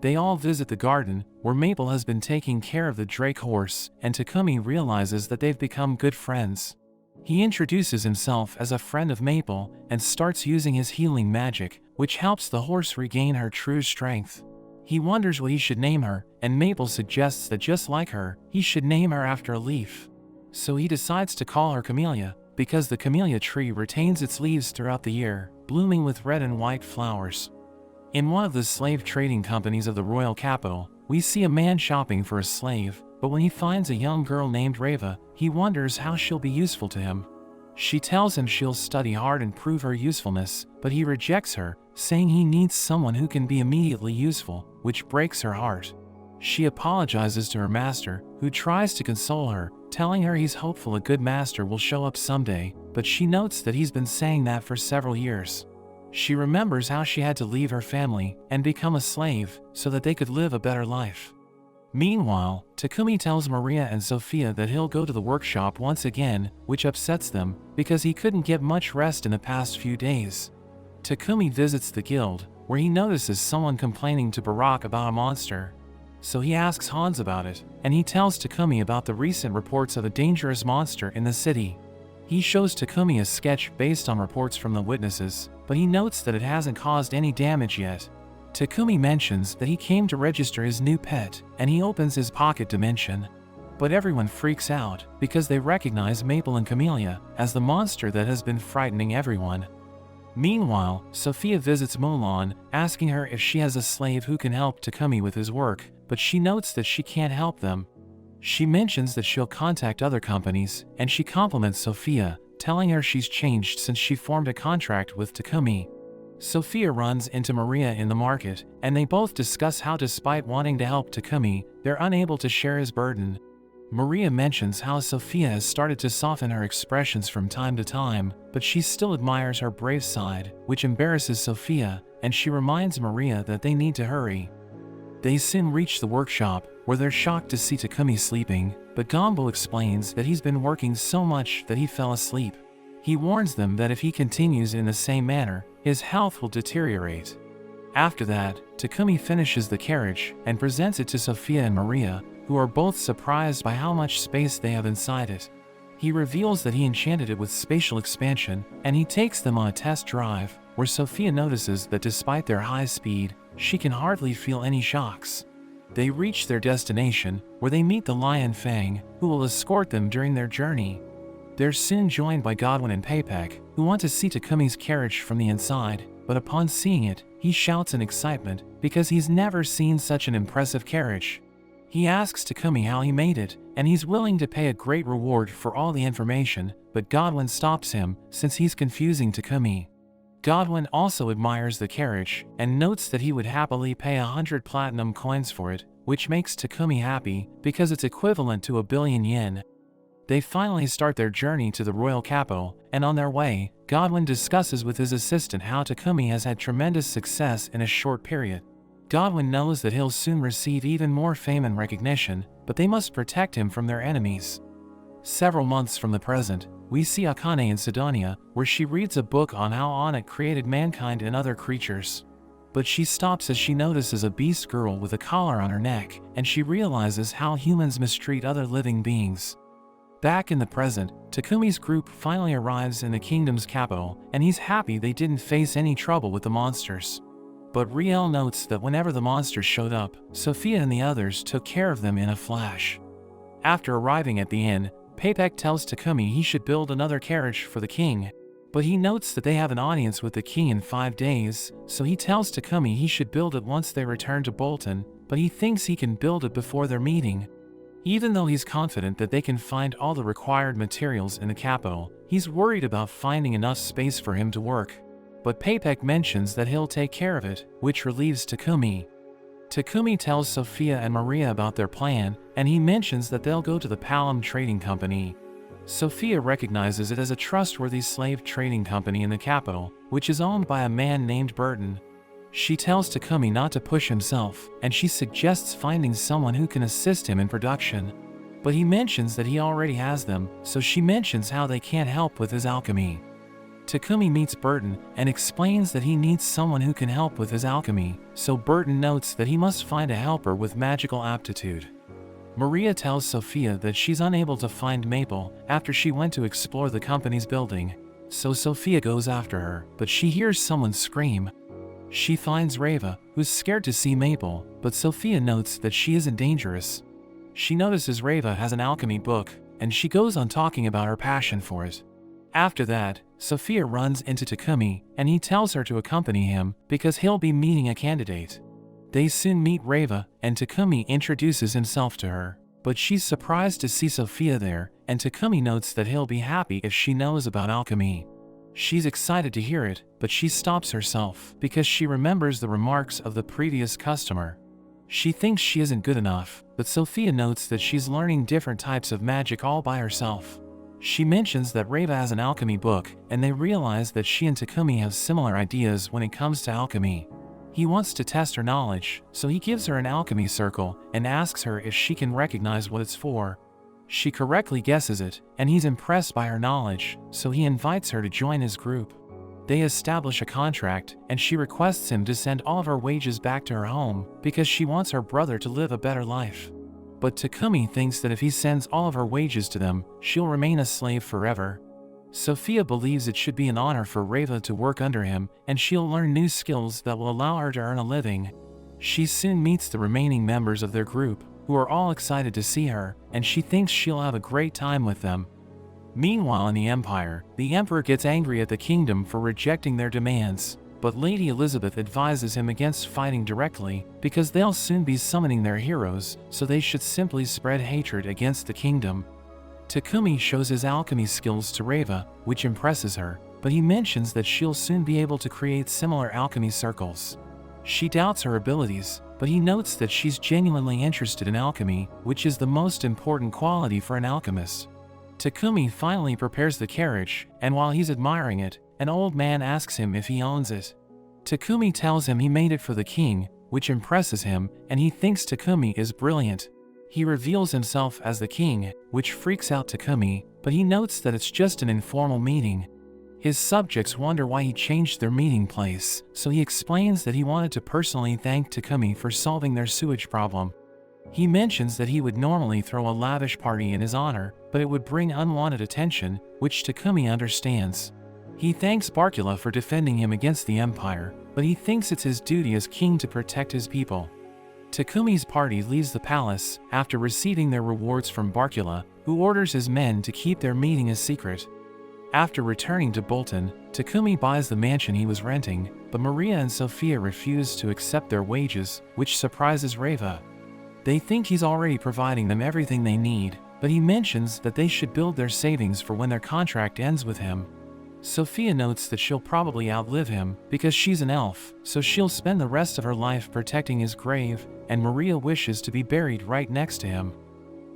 They all visit the garden, where Maple has been taking care of the drake horse, and Takumi realizes that they've become good friends. He introduces himself as a friend of Maple and starts using his healing magic, which helps the horse regain her true strength. He wonders what he should name her, and Maple suggests that just like her, he should name her after a leaf. So he decides to call her Camellia, because the camellia tree retains its leaves throughout the year, blooming with red and white flowers. In one of the slave trading companies of the royal capital, we see a man shopping for a slave, but when he finds a young girl named Reva, he wonders how she'll be useful to him. She tells him she'll study hard and prove her usefulness, but he rejects her, saying he needs someone who can be immediately useful, which breaks her heart. She apologizes to her master, who tries to console her, telling her he's hopeful a good master will show up someday, but she notes that he's been saying that for several years. She remembers how she had to leave her family and become a slave so that they could live a better life. Meanwhile, Takumi tells Maria and Sophia that he'll go to the workshop once again, which upsets them because he couldn't get much rest in the past few days. Takumi visits the guild, where he notices someone complaining to Barack about a monster. So he asks Hans about it, and he tells Takumi about the recent reports of a dangerous monster in the city. He shows Takumi a sketch based on reports from the witnesses, but he notes that it hasn't caused any damage yet. Takumi mentions that he came to register his new pet, and he opens his pocket dimension. But everyone freaks out, because they recognize Maple and Camellia as the monster that has been frightening everyone. Meanwhile, Sophia visits Nolen, asking her if she has a slave who can help Takumi with his work, but she notes that she can't help them. She mentions that she'll contact other companies, and she compliments Sophia, telling her she's changed since she formed a contract with Takumi. Sophia runs into Maria in the market, and they both discuss how despite wanting to help Takumi, they're unable to share his burden. Maria mentions how Sophia has started to soften her expressions from time to time, but she still admires her brave side, which embarrasses Sophia, and she reminds Maria that they need to hurry. They soon reach the workshop, where they're shocked to see Takumi sleeping, but Gombo explains that he's been working so much that he fell asleep. He warns them that if he continues in the same manner, his health will deteriorate. After that, Takumi finishes the carriage and presents it to Sophia and Maria, who are both surprised by how much space they have inside it. He reveals that he enchanted it with spatial expansion, and he takes them on a test drive, where Sophia notices that despite their high speed, she can hardly feel any shocks. They reach their destination, where they meet the Lion Fang, who will escort them during their journey. They're soon joined by Godwin and Papek, who want to see Takumi's carriage from the inside, but upon seeing it, he shouts in excitement because he's never seen such an impressive carriage. He asks Takumi how he made it, and he's willing to pay a great reward for all the information, but Godwin stops him since he's confusing Takumi. Godwin also admires the carriage and notes that he would happily pay 100 platinum coins for it, which makes Takumi happy because it's equivalent to 1 billion yen. They finally start their journey to the royal capital, and on their way, Godwin discusses with his assistant how Takumi has had tremendous success in a short period. Godwin knows that he'll soon receive even more fame and recognition, but they must protect him from their enemies. Several months from the present, we see Akane in Sedonia, where she reads a book on how Onit created mankind and other creatures. But she stops as she notices a beast girl with a collar on her neck, and she realizes how humans mistreat other living beings. Back in the present, Takumi's group finally arrives in the kingdom's capital, and he's happy they didn't face any trouble with the monsters. But Riel notes that whenever the monsters showed up, Sophia and the others took care of them in a flash. After arriving at the inn, Papek tells Takumi he should build another carriage for the king, but he notes that they have an audience with the king in 5 days, so he tells Takumi he should build it once they return to Bolton, but he thinks he can build it before their meeting. Even though he's confident that they can find all the required materials in the capital, he's worried about finding enough space for him to work. But Papek mentions that he'll take care of it, which relieves Takumi. Takumi tells Sophia and Maria about their plan, and he mentions that they'll go to the Palom Trading Company. Sophia recognizes it as a trustworthy slave trading company in the capital, which is owned by a man named Bolton. She tells Takumi not to push himself, and she suggests finding someone who can assist him in production. But he mentions that he already has them, so she mentions how they can't help with his alchemy. Takumi meets Bolton and explains that he needs someone who can help with his alchemy, so Bolton notes that he must find a helper with magical aptitude. Maria tells Sophia that she's unable to find Maple after she went to explore the company's building, so Sophia goes after her, but she hears someone scream. She finds Reva, who's scared to see Maple, but Sophia notes that she isn't dangerous. She notices Reva has an alchemy book, and she goes on talking about her passion for it. After that, Sophia runs into Takumi, and he tells her to accompany him because he'll be meeting a candidate. They soon meet Reva, and Takumi introduces himself to her, but she's surprised to see Sophia there, and Takumi notes that he'll be happy if she knows about alchemy. She's excited to hear it, but she stops herself because she remembers the remarks of the previous customer. She thinks she isn't good enough, but Sophia notes that she's learning different types of magic all by herself. She mentions that Reva has an alchemy book, and they realize that she and Takumi have similar ideas when it comes to alchemy. He wants to test her knowledge, so he gives her an alchemy circle and asks her if she can recognize what it's for. She correctly guesses it, and he's impressed by her knowledge, so he invites her to join his group. They establish a contract, and she requests him to send all of her wages back to her home because she wants her brother to live a better life. But Takumi thinks that if he sends all of her wages to them, she'll remain a slave forever. Sophia believes it should be an honor for Reva to work under him, and she'll learn new skills that will allow her to earn a living. She soon meets the remaining members of their group, who are all excited to see her, and she thinks she'll have a great time with them. Meanwhile in the Empire, the Emperor gets angry at the kingdom for rejecting their demands, but Lady Elizabeth advises him against fighting directly because they'll soon be summoning their heroes, so they should simply spread hatred against the kingdom. Takumi shows his alchemy skills to Reva, which impresses her, but he mentions that she'll soon be able to create similar alchemy circles. She doubts her abilities, but he notes that she's genuinely interested in alchemy, which is the most important quality for an alchemist. Takumi finally prepares the carriage, and while he's admiring it, an old man asks him if he owns it. Takumi tells him he made it for the king, which impresses him, and he thinks Takumi is brilliant. He reveals himself as the king, which freaks out Takumi, but he notes that it's just an informal meeting. His subjects wonder why he changed their meeting place, so he explains that he wanted to personally thank Takumi for solving their sewage problem. He mentions that he would normally throw a lavish party in his honor, but it would bring unwanted attention, which Takumi understands. He thanks Barkula for defending him against the Empire, but he thinks it's his duty as king to protect his people. Takumi's party leaves the palace after receiving their rewards from Barkula, who orders his men to keep their meeting a secret. After returning to Bolton, Takumi buys the mansion he was renting, but Maria and Sophia refuse to accept their wages, which surprises Reva. They think he's already providing them everything they need, but he mentions that they should build their savings for when their contract ends with him. Sophia notes that she'll probably outlive him because she's an elf, so she'll spend the rest of her life protecting his grave, and Maria wishes to be buried right next to him.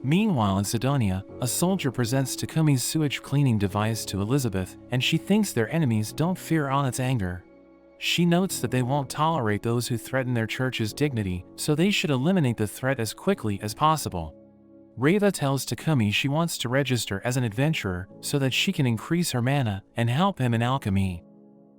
Meanwhile in Sedonia, a soldier presents Takumi's sewage cleaning device to Elizabeth, and she thinks their enemies don't fear Onit's anger. She notes that they won't tolerate those who threaten their church's dignity, so they should eliminate the threat as quickly as possible. Reva tells Takumi she wants to register as an adventurer so that she can increase her mana and help him in alchemy.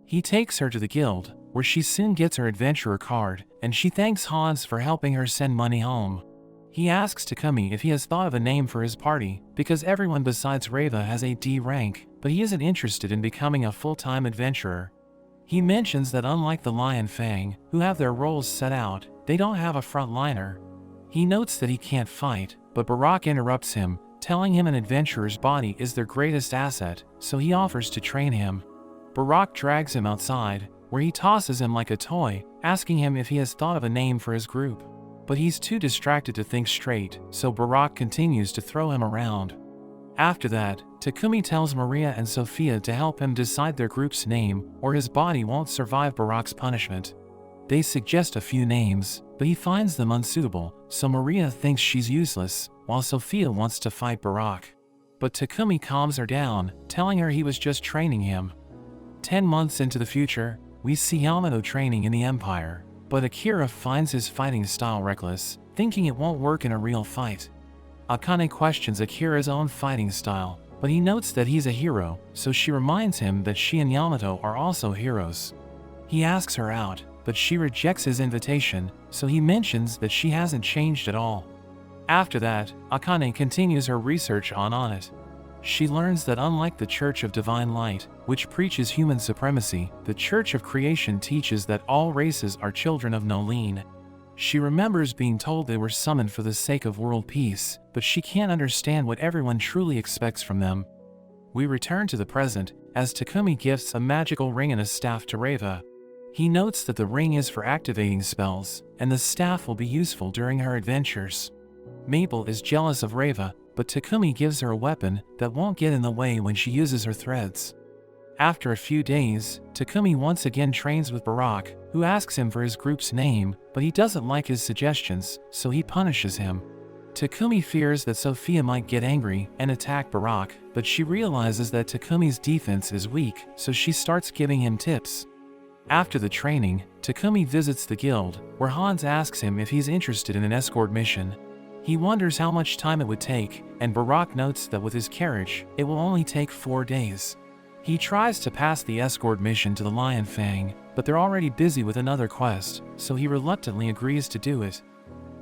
He takes her to the guild, where she soon gets her adventurer card, and she thanks Hans for helping her send money home. He asks Takumi if he has thought of a name for his party, because everyone besides Reva has a D rank, but he isn't interested in becoming a full-time adventurer. He mentions that unlike the Lion Fang, who have their roles set out, they don't have a frontliner. He notes that he can't fight, but Barak interrupts him, telling him an adventurer's body is their greatest asset, so he offers to train him. Barak drags him outside, where he tosses him like a toy, asking him if he has thought of a name for his group. But he's too distracted to think straight, so Barak continues to throw him around. After that, Takumi tells Maria and Sophia to help him decide their group's name, or his body won't survive Barak's punishment. They suggest a few names, but he finds them unsuitable, so Maria thinks she's useless, while Sophia wants to fight Barak. But Takumi calms her down, telling her he was just training him. 10 months into the future, we see Yamato training in the Empire, but Akira finds his fighting style reckless, thinking it won't work in a real fight. Akane questions Akira's own fighting style, but he notes that he's a hero, so she reminds him that she and Yamato are also heroes. He asks her out, but she rejects his invitation, so he mentions that she hasn't changed at all. After that, Akane continues her research on Onit. She learns that unlike the Church of Divine Light, which preaches human supremacy, the Church of Creation teaches that all races are children of Nolene. She remembers being told they were summoned for the sake of world peace, but she can't understand what everyone truly expects from them. We return to the present, as Takumi gifts a magical ring and a staff to Reva. He notes that the ring is for activating spells, and the staff will be useful during her adventures. Maple is jealous of Reva, but Takumi gives her a weapon that won't get in the way when she uses her threads. After a few days, Takumi once again trains with Barak, who asks him for his group's name, but he doesn't like his suggestions, so he punishes him. Takumi fears that Sophia might get angry and attack Barak, but she realizes that Takumi's defense is weak, so she starts giving him tips. After the training, Takumi visits the guild, where Hans asks him if he's interested in an escort mission. He wonders how much time it would take, and Barak notes that with his carriage, it will only take 4 days. He tries to pass the escort mission to the Lion Fang, but they're already busy with another quest, so he reluctantly agrees to do it.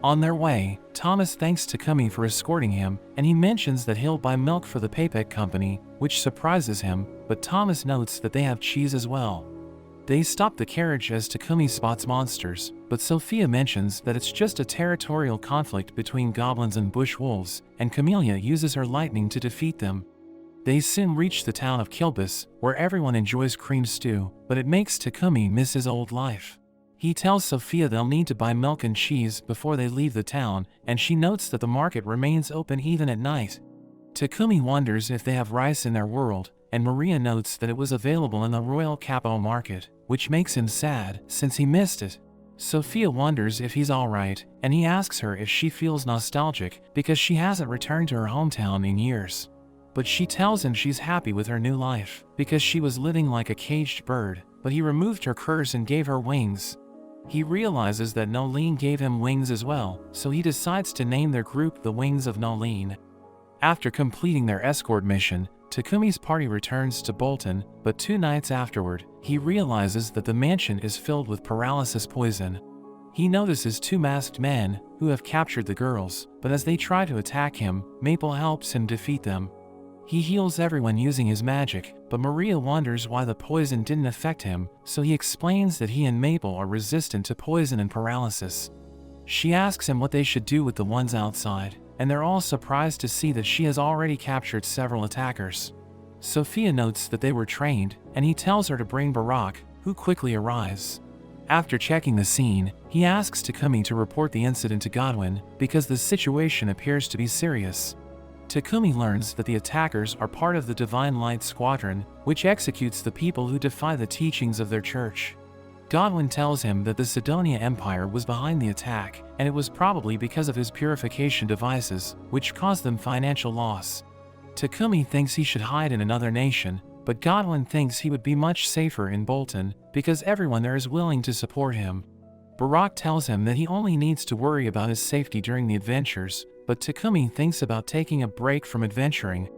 On their way, Thomas thanks Takumi for escorting him, and he mentions that he'll buy milk for the Papek Company, which surprises him, but Thomas notes that they have cheese as well. They stop the carriage as Takumi spots monsters, but Sophia mentions that it's just a territorial conflict between goblins and bush wolves, and Camellia uses her lightning to defeat them. They soon reach the town of Kilbis, where everyone enjoys cream stew, but it makes Takumi miss his old life. He tells Sophia they'll need to buy milk and cheese before they leave the town, and she notes that the market remains open even at night. Takumi wonders if they have rice in their world, and Maria notes that it was available in the Royal Capo market, which makes him sad since he missed it. Sophia wonders if he's alright, and he asks her if she feels nostalgic because she hasn't returned to her hometown in years. But she tells him she's happy with her new life, because she was living like a caged bird, but he removed her curse and gave her wings. He realizes that Nolene gave him wings as well, so he decides to name their group the Wings of Nolene. After completing their escort mission, Takumi's party returns to Bolton, but 2 nights afterward, he realizes that the mansion is filled with paralysis poison. He notices 2 masked men, who have captured the girls, but as they try to attack him, Maple helps him defeat them. He heals everyone using his magic, but Maria wonders why the poison didn't affect him, so he explains that he and Maple are resistant to poison and paralysis. She asks him what they should do with the ones outside, and they're all surprised to see that she has already captured several attackers. Sophia notes that they were trained, and he tells her to bring Barak, who quickly arrives. After checking the scene, he asks Takumi to report the incident to Godwin, because the situation appears to be serious. Takumi learns that the attackers are part of the Divine Light Squadron, which executes the people who defy the teachings of their church. Godwin tells him that the Sedonia Empire was behind the attack, and it was probably because of his purification devices, which caused them financial loss. Takumi thinks he should hide in another nation, but Godwin thinks he would be much safer in Bolton, because everyone there is willing to support him. Barak tells him that he only needs to worry about his safety during the adventures, but Takumi thinks about taking a break from adventuring.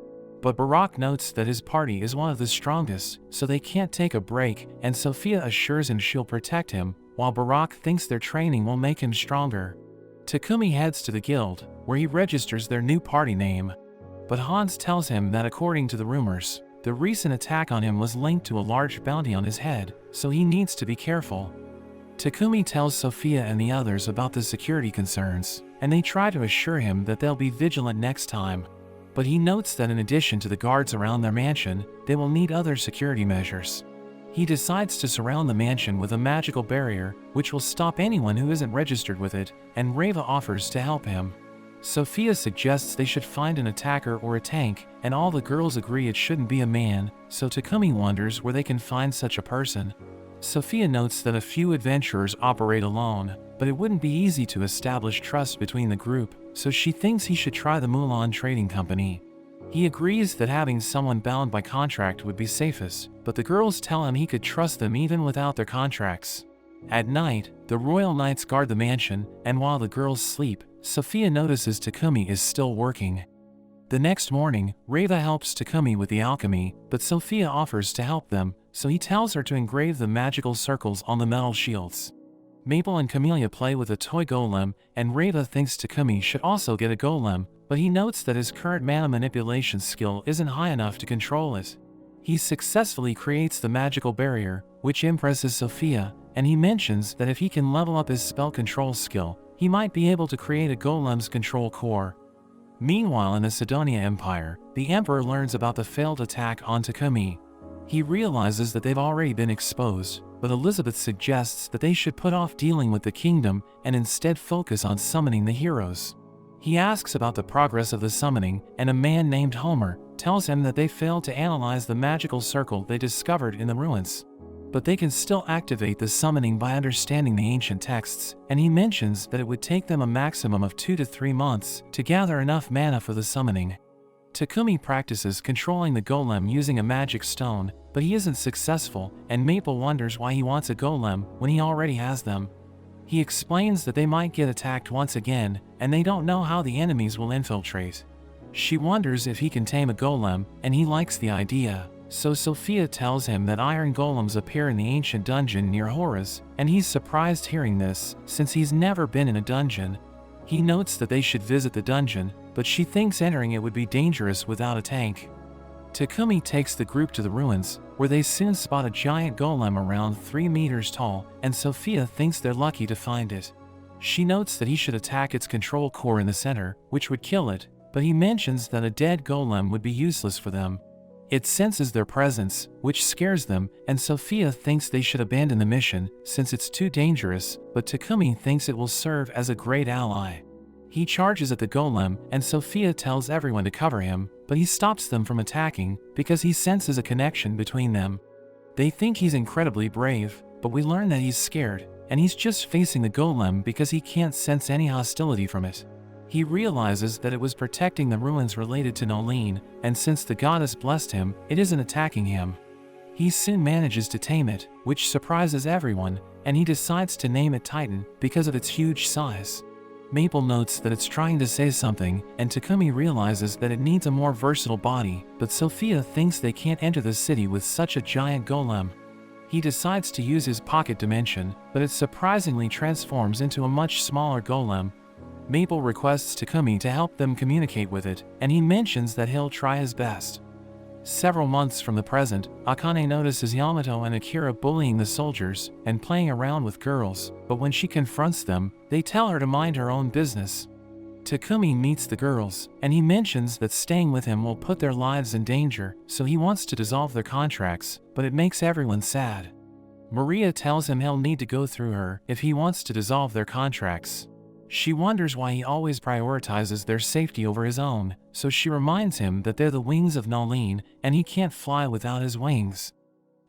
But Barak notes that his party is one of the strongest, so they can't take a break, and Sophia assures him she'll protect him, while Barak thinks their training will make him stronger. Takumi heads to the guild, where he registers their new party name. But Hans tells him that according to the rumors, the recent attack on him was linked to a large bounty on his head, so he needs to be careful. Takumi tells Sophia and the others about the security concerns, and they try to assure him that they'll be vigilant next time. But he notes that in addition to the guards around their mansion, they will need other security measures. He decides to surround the mansion with a magical barrier, which will stop anyone who isn't registered with it, and Reva offers to help him. Sophia suggests they should find an attacker or a tank, and all the girls agree it shouldn't be a man, so Takumi wonders where they can find such a person. Sophia notes that a few adventurers operate alone, but it wouldn't be easy to establish trust between the group, so she thinks he should try the Mulan Trading Company. He agrees that having someone bound by contract would be safest, but the girls tell him he could trust them even without their contracts. At night, the royal knights guard the mansion, and while the girls sleep, Sophia notices Takumi is still working. The next morning, Reva helps Takumi with the alchemy, but Sophia offers to help them, so he tells her to engrave the magical circles on the metal shields. Maple and Camellia play with a toy golem, and Reva thinks Takumi should also get a golem, but he notes that his current mana manipulation skill isn't high enough to control it. He successfully creates the magical barrier, which impresses Sophia, and he mentions that if he can level up his spell control skill, he might be able to create a golem's control core. Meanwhile, in the Sedonia Empire, the Emperor learns about the failed attack on Takumi. He realizes that they've already been exposed, but Elizabeth suggests that they should put off dealing with the kingdom and instead focus on summoning the heroes. He asks about the progress of the summoning, and a man named Homer tells him that they failed to analyze the magical circle they discovered in the ruins. But they can still activate the summoning by understanding the ancient texts, and he mentions that it would take them a maximum of 2 to 3 months to gather enough mana for the summoning. Takumi practices controlling the golem using a magic stone, but he isn't successful, and Maple wonders why he wants a golem when he already has them. He explains that they might get attacked once again, and they don't know how the enemies will infiltrate. She wonders if he can tame a golem, and he likes the idea. So Sophia tells him that iron golems appear in the ancient dungeon near Horus, and he's surprised hearing this, since he's never been in a dungeon. He notes that they should visit the dungeon, but she thinks entering it would be dangerous without a tank. Takumi takes the group to the ruins, where they soon spot a giant golem around 3 meters tall, and Sophia thinks they're lucky to find it. She notes that he should attack its control core in the center, which would kill it, but he mentions that a dead golem would be useless for them. It senses their presence, which scares them, and Sophia thinks they should abandon the mission since it's too dangerous, but Takumi thinks it will serve as a great ally. He charges at the golem, and Sophia tells everyone to cover him, but he stops them from attacking because he senses a connection between them. They think he's incredibly brave, but we learn that he's scared, and he's just facing the golem because he can't sense any hostility from it. He realizes that it was protecting the ruins related to Nolene, and since the goddess blessed him, it isn't attacking him. He soon manages to tame it, which surprises everyone, and he decides to name it Titan because of its huge size. Maple notes that it's trying to say something, and Takumi realizes that it needs a more versatile body, but Sophia thinks they can't enter the city with such a giant golem. He decides to use his pocket dimension, but it surprisingly transforms into a much smaller golem. Maple requests Takumi to help them communicate with it, and he mentions that he'll try his best. Several months from the present, Akane notices Yamato and Akira bullying the soldiers and playing around with girls, but when she confronts them, they tell her to mind her own business. Takumi meets the girls, and he mentions that staying with him will put their lives in danger, so he wants to dissolve their contracts, but it makes everyone sad. Maria tells him he'll need to go through her if he wants to dissolve their contracts. She wonders why he always prioritizes their safety over his own, so she reminds him that they're the Wings of Nolene and he can't fly without his wings.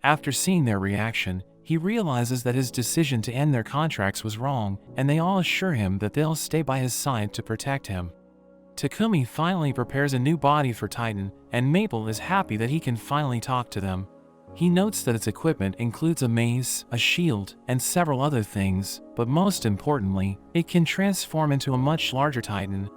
After seeing their reaction, he realizes that his decision to end their contracts was wrong, and they all assure him that they'll stay by his side to protect him. Takumi finally prepares a new body for Titan, and Maple is happy that he can finally talk to them. He notes that its equipment includes a mace, a shield, and several other things, but most importantly, it can transform into a much larger Titan.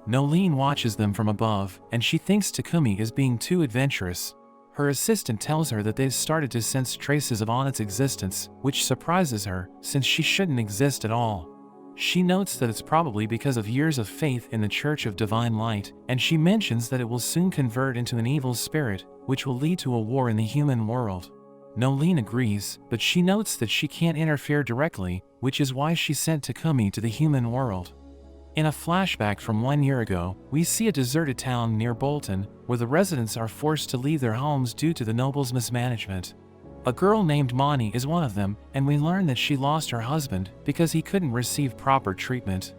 Nolene watches them from above, and she thinks Takumi is being too adventurous. Her assistant tells her that they've started to sense traces of Onit's existence, which surprises her, since she shouldn't exist at all. She notes that it's probably because of years of faith in the Church of Divine Light, and she mentions that it will soon convert into an evil spirit, which will lead to a war in the human world. Nolene agrees, but she notes that she can't interfere directly, which is why she sent Takumi to the human world. In a flashback from 1 year ago, we see a deserted town near Bolton, where the residents are forced to leave their homes due to the nobles' mismanagement. A girl named Mani is one of them, and we learn that she lost her husband because he couldn't receive proper treatment.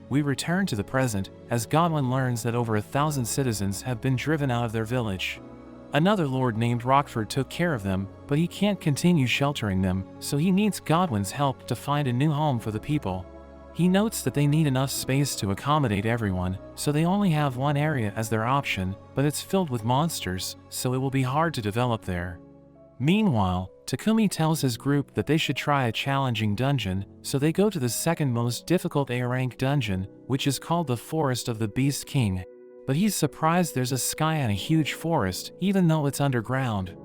We return to the present, as Godwin learns that over 1,000 citizens have been driven out of their village. Another lord named Rockford took care of them, but he can't continue sheltering them, so he needs Godwin's help to find a new home for the people. He notes that they need enough space to accommodate everyone, so they only have one area as their option, but it's filled with monsters, so it will be hard to develop there. Meanwhile, Takumi tells his group that they should try a challenging dungeon, so they go to the second most difficult A-rank dungeon, which is called the Forest of the Beast King. But he's surprised there's a sky and a huge forest, even though it's underground.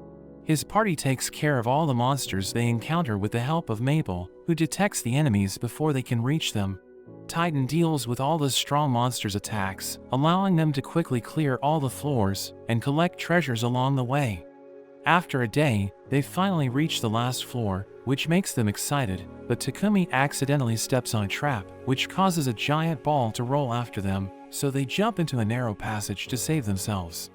His party takes care of all the monsters they encounter with the help of Maple, who detects the enemies before they can reach them. Titan deals with all the strong monsters' attacks, allowing them to quickly clear all the floors and collect treasures along the way. After a day, they finally reach the last floor, which makes them excited, but Takumi accidentally steps on a trap, which causes a giant ball to roll after them, so they jump into a narrow passage to save themselves.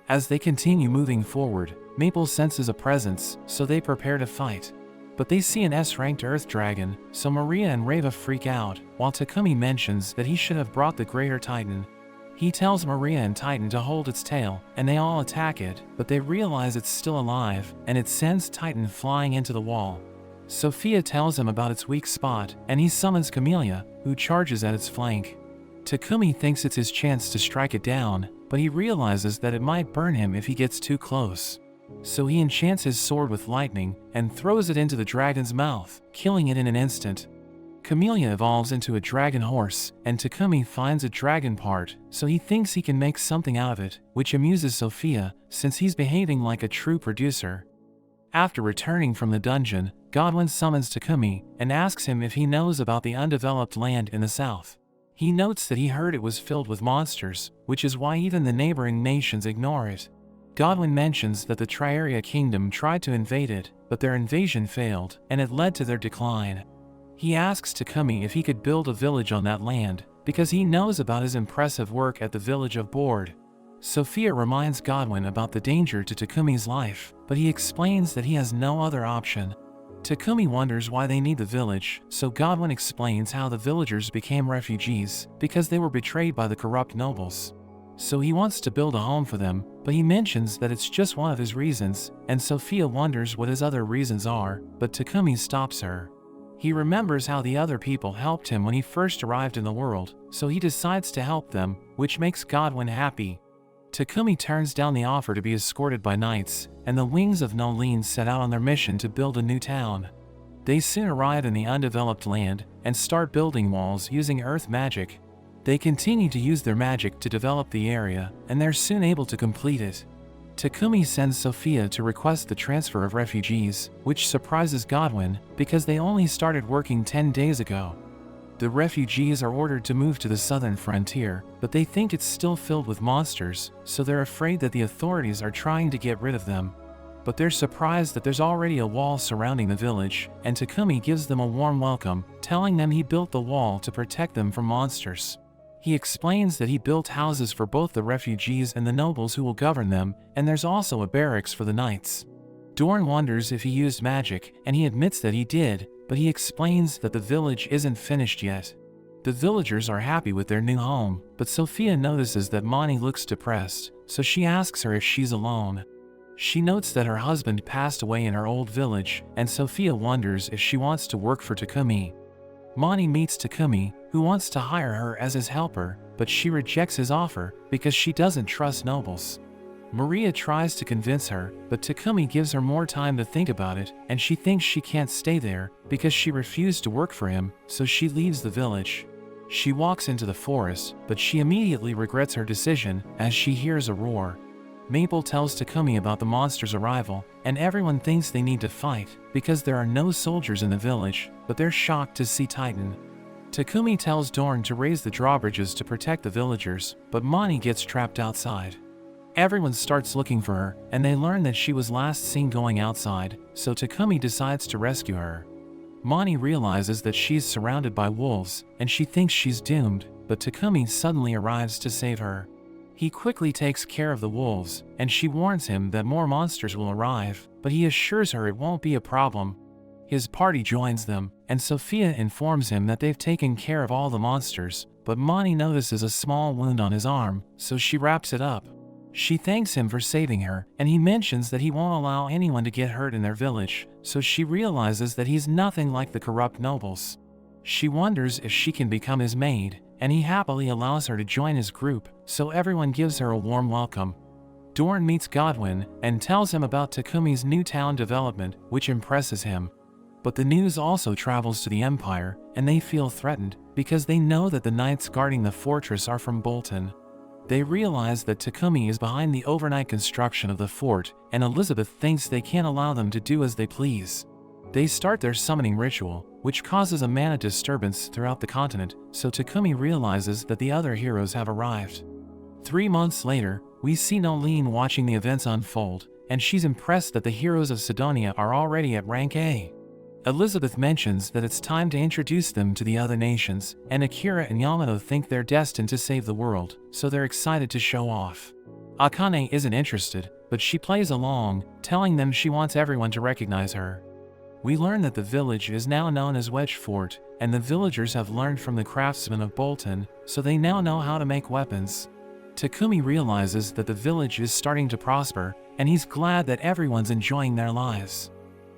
As they continue moving forward, Maple senses a presence, so they prepare to fight. But they see an S-ranked Earth Dragon, so Maria and Reva freak out, while Takumi mentions that he should have brought the Greater Titan. He tells Maria and Titan to hold its tail, and they all attack it, but they realize it's still alive, and it sends Titan flying into the wall. Sophia tells him about its weak spot, and he summons Camellia, who charges at its flank. Takumi thinks it's his chance to strike it down, but he realizes that it might burn him if he gets too close. So he enchants his sword with lightning, and throws it into the dragon's mouth, killing it in an instant. Camellia evolves into a dragon horse, and Takumi finds a dragon part, so he thinks he can make something out of it, which amuses Sophia, since he's behaving like a true producer. After returning from the dungeon, Godwin summons Takumi, and asks him if he knows about the undeveloped land in the south. He notes that he heard it was filled with monsters, which is why even the neighboring nations ignore it. Godwin mentions that the Triaria Kingdom tried to invade it, but their invasion failed, and it led to their decline. He asks Takumi if he could build a village on that land, because he knows about his impressive work at the village of Bour. Sophia reminds Godwin about the danger to Takumi's life, but he explains that he has no other option. Takumi wonders why they need the village, so Godwin explains how the villagers became refugees because they were betrayed by the corrupt nobles. So he wants to build a home for them, but he mentions that it's just one of his reasons, and Sophia wonders what his other reasons are, but Takumi stops her. He remembers how the other people helped him when he first arrived in the world, so he decides to help them, which makes Godwin happy. Takumi turns down the offer to be escorted by knights, and the Wings of Nolene set out on their mission to build a new town. They soon arrive in the undeveloped land and start building walls using earth magic. They continue to use their magic to develop the area, and they're soon able to complete it. Takumi sends Sophia to request the transfer of refugees, which surprises Godwin because they only started working 10 days ago. The refugees are ordered to move to the southern frontier, but they think it's still filled with monsters, so they're afraid that the authorities are trying to get rid of them. But they're surprised that there's already a wall surrounding the village, and Takumi gives them a warm welcome, telling them he built the wall to protect them from monsters. He explains that he built houses for both the refugees and the nobles who will govern them, and there's also a barracks for the knights. Dorn wonders if he used magic, and he admits that he did, but he explains that the village isn't finished yet. The villagers are happy with their new home, but Sophia notices that Mani looks depressed, so she asks her if she's alone. She notes that her husband passed away in her old village, and Sophia wonders if she wants to work for Takumi. Mani meets Takumi, who wants to hire her as his helper, but she rejects his offer because she doesn't trust nobles. Maria tries to convince her, but Takumi gives her more time to think about it, and she thinks she can't stay there because she refused to work for him, so she leaves the village. She walks into the forest, but she immediately regrets her decision as she hears a roar. Maple tells Takumi about the monster's arrival, and everyone thinks they need to fight because there are no soldiers in the village, but they're shocked to see Titan. Takumi tells Dorn to raise the drawbridges to protect the villagers, but Mani gets trapped outside. Everyone starts looking for her, and they learn that she was last seen going outside, so Takumi decides to rescue her. Mani realizes that she's surrounded by wolves, and she thinks she's doomed, but Takumi suddenly arrives to save her. He quickly takes care of the wolves, and she warns him that more monsters will arrive, but he assures her it won't be a problem. His party joins them, and Sophia informs him that they've taken care of all the monsters, but Mani notices a small wound on his arm, so she wraps it up. She thanks him for saving her, and he mentions that he won't allow anyone to get hurt in their village, so she realizes that he's nothing like the corrupt nobles. She wonders if she can become his maid, and he happily allows her to join his group, so everyone gives her a warm welcome. Dorn meets Godwin and tells him about Takumi's new town development, which impresses him. But the news also travels to the Empire, and they feel threatened because they know that the knights guarding the fortress are from Bolton. They realize that Takumi is behind the overnight construction of the fort, and Elizabeth thinks they can't allow them to do as they please. They start their summoning ritual, which causes a mana disturbance throughout the continent, so Takumi realizes that the other heroes have arrived. 3 months later, we see Nolen watching the events unfold, and she's impressed that the heroes of Sedonia are already at rank A. Elizabeth mentions that it's time to introduce them to the other nations, and Akira and Yamato think they're destined to save the world, so they're excited to show off. Akane isn't interested, but she plays along, telling them she wants everyone to recognize her. We learn that the village is now known as Wedge Fort, and the villagers have learned from the craftsmen of Bolton, so they now know how to make weapons. Takumi realizes that the village is starting to prosper, and he's glad that everyone's enjoying their lives.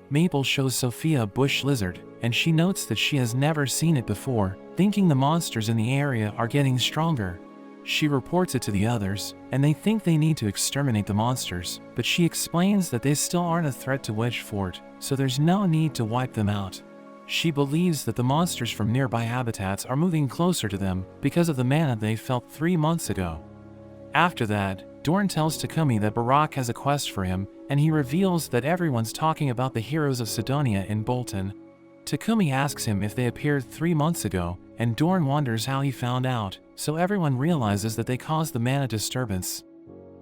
Maple shows Sophia a bush lizard, and she notes that she has never seen it before, thinking the monsters in the area are getting stronger. She reports it to the others, and they think they need to exterminate the monsters, but she explains that they still aren't a threat to Wedge Fort, so there's no need to wipe them out. She believes that the monsters from nearby habitats are moving closer to them because of the mana they felt 3 months ago. After that, Dorn tells Takumi that Barak has a quest for him, and he reveals that everyone's talking about the heroes of Sedonia in Bolton. Takumi asks him if they appeared 3 months ago, and Dorn wonders how he found out, so everyone realizes that they caused the mana disturbance.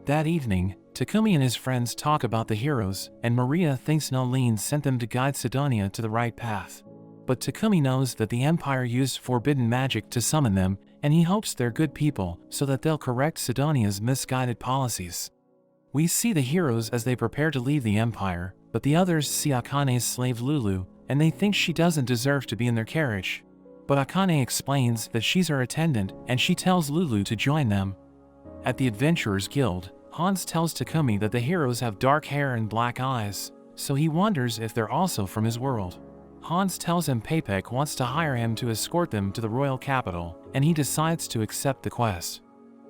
That evening, Takumi and his friends talk about the heroes, and Maria thinks Nolen sent them to guide Sedonia to the right path. But Takumi knows that the Empire used forbidden magic to summon them, and he hopes they're good people so that they'll correct Sedonia's misguided policies. We see the heroes as they prepare to leave the Empire, but the others see Akane's slave Lulu, and they think she doesn't deserve to be in their carriage. But Akane explains that she's her attendant, and she tells Lulu to join them. At the Adventurers Guild, Hans tells Takumi that the heroes have dark hair and black eyes, so he wonders if they're also from his world. Hans tells him Papek wants to hire him to escort them to the royal capital, and he decides to accept the quest.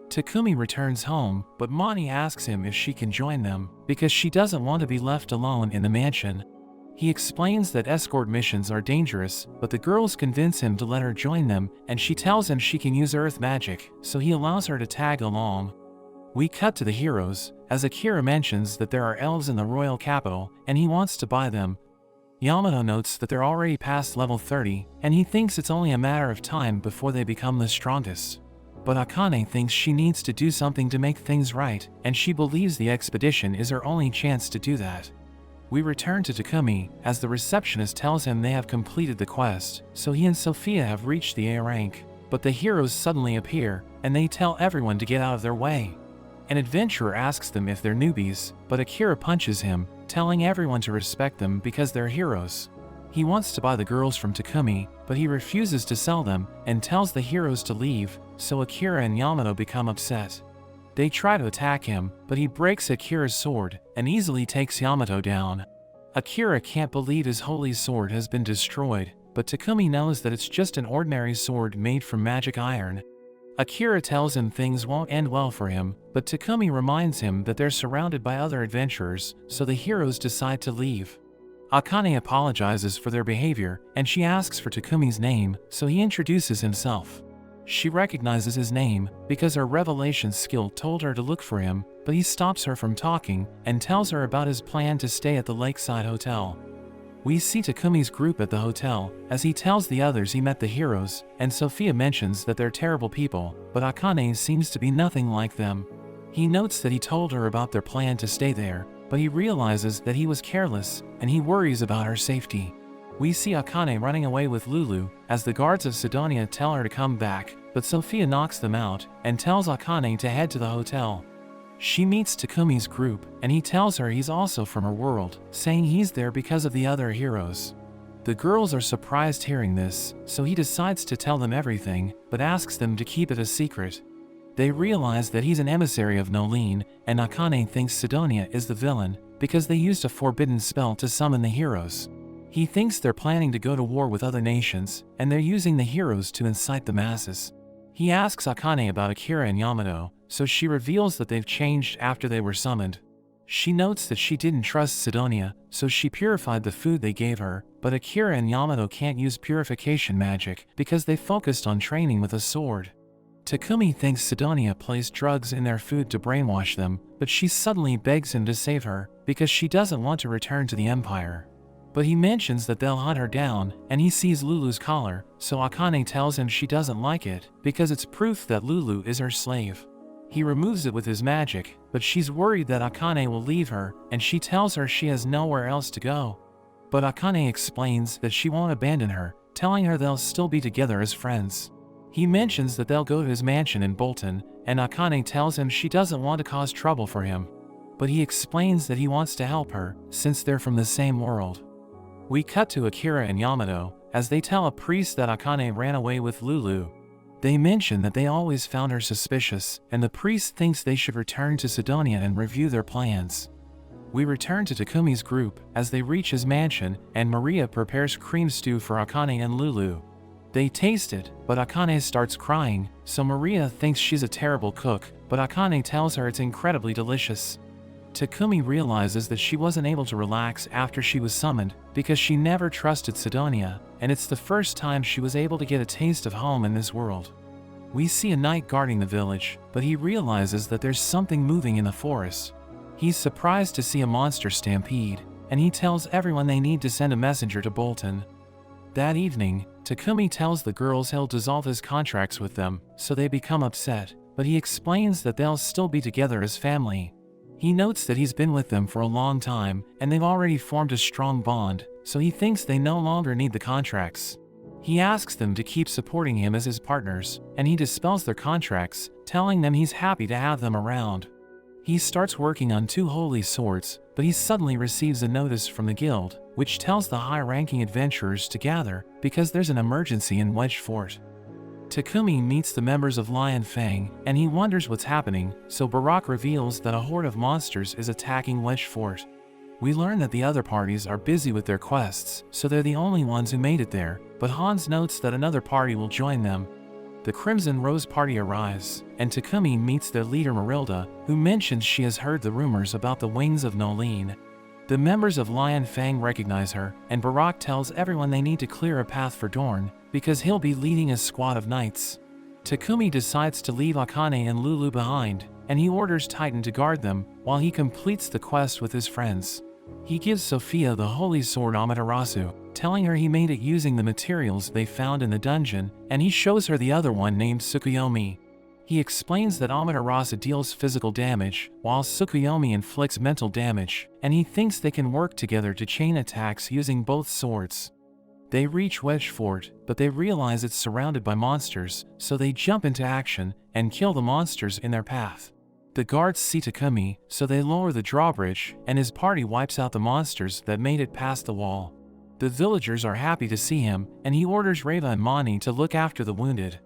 Takumi returns home, but Mani asks him if she can join them, because she doesn't want to be left alone in the mansion. He explains that escort missions are dangerous, but the girls convince him to let her join them, and she tells him she can use earth magic, so he allows her to tag along. We cut to the heroes, as Akira mentions that there are elves in the royal capital, and he wants to buy them. Yamato notes that they're already past level 30, and he thinks it's only a matter of time before they become the strongest. But Akane thinks she needs to do something to make things right, and she believes the expedition is her only chance to do that. We return to Takumi, as the receptionist tells him they have completed the quest, so he and Sophia have reached the A rank. But the heroes suddenly appear, and they tell everyone to get out of their way. An adventurer asks them if they're newbies, but Akira punches him, telling everyone to respect them because they're heroes. He wants to buy the girls from Takumi, but he refuses to sell them, and tells the heroes to leave, so Akira and Yamato become upset. They try to attack him, but he breaks Akira's sword, and easily takes Yamato down. Akira can't believe his holy sword has been destroyed, but Takumi knows that it's just an ordinary sword made from magic iron. Akira tells him things won't end well for him, but Takumi reminds him that they're surrounded by other adventurers, so the heroes decide to leave. Akane apologizes for their behavior, and she asks for Takumi's name, so he introduces himself. She recognizes his name, because her revelation skill told her to look for him, but he stops her from talking, and tells her about his plan to stay at the lakeside hotel. We see Takumi's group at the hotel, as he tells the others he met the heroes, and Sophia mentions that they're terrible people, but Akane seems to be nothing like them. He notes that he told her about their plan to stay there, but he realizes that he was careless, and he worries about her safety. We see Akane running away with Lulu, as the guards of Sedonia tell her to come back, but Sophia knocks them out, and tells Akane to head to the hotel. She meets Takumi's group, and he tells her he's also from her world, saying he's there because of the other heroes. The girls are surprised hearing this, so he decides to tell them everything, but asks them to keep it a secret. They realize that he's an emissary of Nolene, and Akane thinks Sedonia is the villain, because they used a forbidden spell to summon the heroes. He thinks they're planning to go to war with other nations, and they're using the heroes to incite the masses. He asks Akane about Akira and Yamato, so she reveals that they've changed after they were summoned. She notes that she didn't trust Sedonia, so she purified the food they gave her, but Akira and Yamato can't use purification magic because they focused on training with a sword. Takumi thinks Sedonia placed drugs in their food to brainwash them, but she suddenly begs him to save her, because she doesn't want to return to the Empire. But he mentions that they'll hunt her down, and he sees Lulu's collar, so Akane tells him she doesn't like it, because it's proof that Lulu is her slave. He removes it with his magic, but she's worried that Akane will leave her, and she tells her she has nowhere else to go. But Akane explains that she won't abandon her, telling her they'll still be together as friends. He mentions that they'll go to his mansion in Bolton, and Akane tells him she doesn't want to cause trouble for him. But he explains that he wants to help her, since they're from the same world. We cut to Akira and Yamato, as they tell a priest that Akane ran away with Lulu. They mention that they always found her suspicious, and the priest thinks they should return to Sedonia and review their plans. We return to Takumi's group, as they reach his mansion, and Maria prepares cream stew for Akane and Lulu. They taste it, but Akane starts crying, so Maria thinks she's a terrible cook, but Akane tells her it's incredibly delicious. Takumi realizes that she wasn't able to relax after she was summoned, because she never trusted Sedonia, and it's the first time she was able to get a taste of home in this world. We see a knight guarding the village, but he realizes that there's something moving in the forest. He's surprised to see a monster stampede, and he tells everyone they need to send a messenger to Bolton. That evening, Takumi tells the girls he'll dissolve his contracts with them, so they become upset, but he explains that they'll still be together as family. He notes that he's been with them for a long time, and they've already formed a strong bond, so he thinks they no longer need the contracts. He asks them to keep supporting him as his partners, and he dispels their contracts, telling them he's happy to have them around. He starts working on 2 holy swords, but he suddenly receives a notice from the guild, which tells the high-ranking adventurers to gather because there's an emergency in Wedge Fort. Takumi meets the members of Lion Fang, and he wonders what's happening, so Bour reveals that a horde of monsters is attacking Wedge Fort. We learn that the other parties are busy with their quests, so they're the only ones who made it there, but Hans notes that another party will join them. The Crimson Rose party arrives, and Takumi meets their leader Marilda, who mentions she has heard the rumors about the Wings of Nolene. The members of Lion Fang recognize her, and Bour tells everyone they need to clear a path for Dorn, because he'll be leading a squad of knights. Takumi decides to leave Akane and Lulu behind, and he orders Titan to guard them, while he completes the quest with his friends. He gives Sophia the holy sword Amaterasu, telling her he made it using the materials they found in the dungeon, and he shows her the other one named Tsukuyomi. He explains that Amaterasu deals physical damage, while Tsukuyomi inflicts mental damage, and he thinks they can work together to chain attacks using both swords. They reach Wedge Fort, but they realize it's surrounded by monsters, so they jump into action and kill the monsters in their path. The guards see Takumi, so they lower the drawbridge, and his party wipes out the monsters that made it past the wall. The villagers are happy to see him, and he orders Reva and Mani to look after the wounded.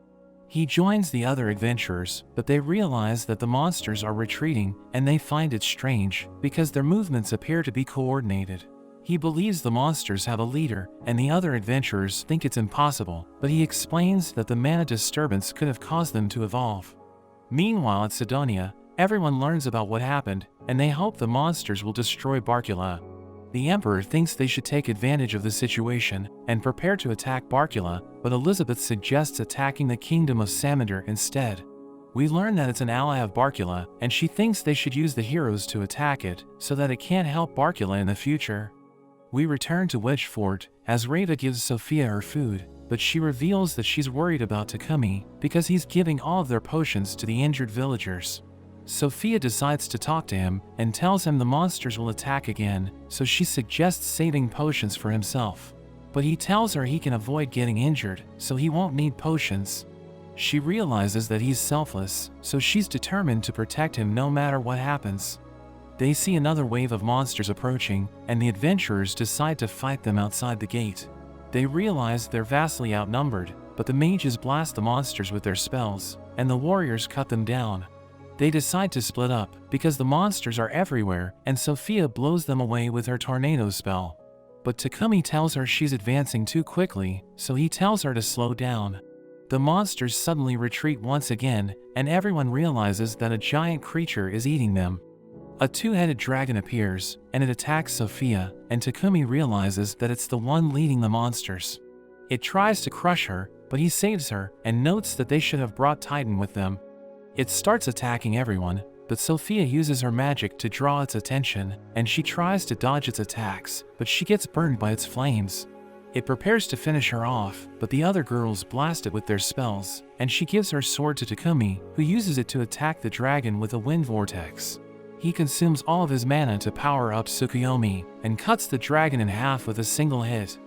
He joins the other adventurers, but they realize that the monsters are retreating, and they find it strange, because their movements appear to be coordinated. He believes the monsters have a leader, and the other adventurers think it's impossible, but he explains that the mana disturbance could have caused them to evolve. Meanwhile at Sedonia, everyone learns about what happened, and they hope the monsters will destroy Barcula. The Emperor thinks they should take advantage of the situation and prepare to attack Barcula, but Elizabeth suggests attacking the kingdom of Samander instead. We learn that it's an ally of Barcula, and she thinks they should use the heroes to attack it, so that it can't help Barcula in the future. We return to Wedge Fort, as Reva gives Sophia her food, but she reveals that she's worried about Takumi, because he's giving all of their potions to the injured villagers. Sophia decides to talk to him, and tells him the monsters will attack again, so she suggests saving potions for himself. But he tells her he can avoid getting injured, so he won't need potions. She realizes that he's selfless, so she's determined to protect him no matter what happens. They see another wave of monsters approaching, and the adventurers decide to fight them outside the gate. They realize they're vastly outnumbered, but the mages blast the monsters with their spells, and the warriors cut them down. They decide to split up, because the monsters are everywhere, and Sophia blows them away with her tornado spell. But Takumi tells her she's advancing too quickly, so he tells her to slow down. The monsters suddenly retreat once again, and everyone realizes that a giant creature is eating them. A 2-headed dragon appears, and it attacks Sophia, and Takumi realizes that it's the one leading the monsters. It tries to crush her, but he saves her, and notes that they should have brought Titan with them. It starts attacking everyone, but Sophia uses her magic to draw its attention, and she tries to dodge its attacks, but she gets burned by its flames. It prepares to finish her off, but the other girls blast it with their spells, and she gives her sword to Takumi, who uses it to attack the dragon with a wind vortex. He consumes all of his mana to power up Tsukuyomi, and cuts the dragon in half with a single hit.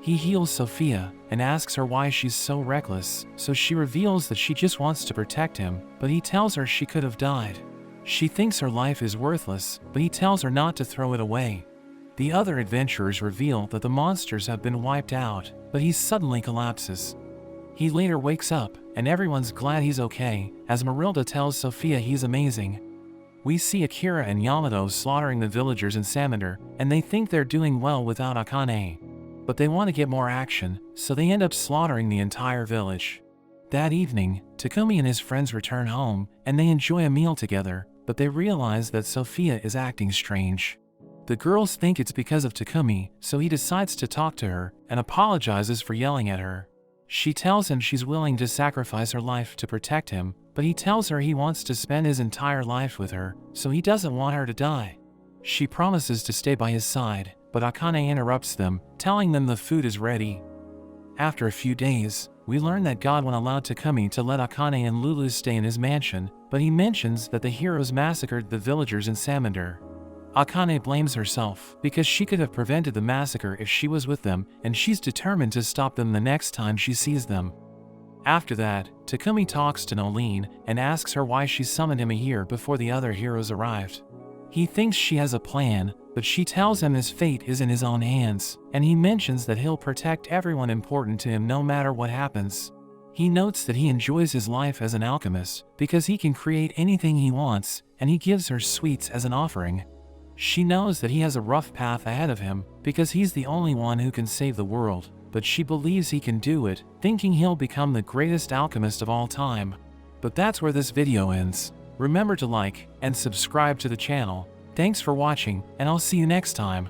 He heals Sophia, and asks her why she's so reckless, so she reveals that she just wants to protect him, but he tells her she could have died. She thinks her life is worthless, but he tells her not to throw it away. The other adventurers reveal that the monsters have been wiped out, but he suddenly collapses. He later wakes up, and everyone's glad he's okay, as Marilda tells Sophia he's amazing. We see Akira and Yamato slaughtering the villagers in Samander, and they think they're doing well without Akane. But they want to get more action, so they end up slaughtering the entire village. That evening, Takumi and his friends return home, and they enjoy a meal together, but they realize that Sophia is acting strange. The girls think it's because of Takumi, so he decides to talk to her, and apologizes for yelling at her. She tells him she's willing to sacrifice her life to protect him, but he tells her he wants to spend his entire life with her, so he doesn't want her to die. She promises to stay by his side, but Akane interrupts them, telling them the food is ready. After a few days, we learn that Godwin allowed Takumi to let Akane and Lulu stay in his mansion, but he mentions that the heroes massacred the villagers in Samander. Akane blames herself because she could have prevented the massacre if she was with them, and she's determined to stop them the next time she sees them. After that, Takumi talks to Nolene and asks her why she summoned him a year before the other heroes arrived. He thinks she has a plan, but she tells him his fate is in his own hands, and he mentions that he'll protect everyone important to him no matter what happens. He notes that he enjoys his life as an alchemist because he can create anything he wants, and he gives her sweets as an offering. She knows that he has a rough path ahead of him because he's the only one who can save the world, but she believes he can do it, thinking he'll become the greatest alchemist of all time. But that's where this video ends. Remember to like and subscribe to the channel. Thanks for watching, and I'll see you next time.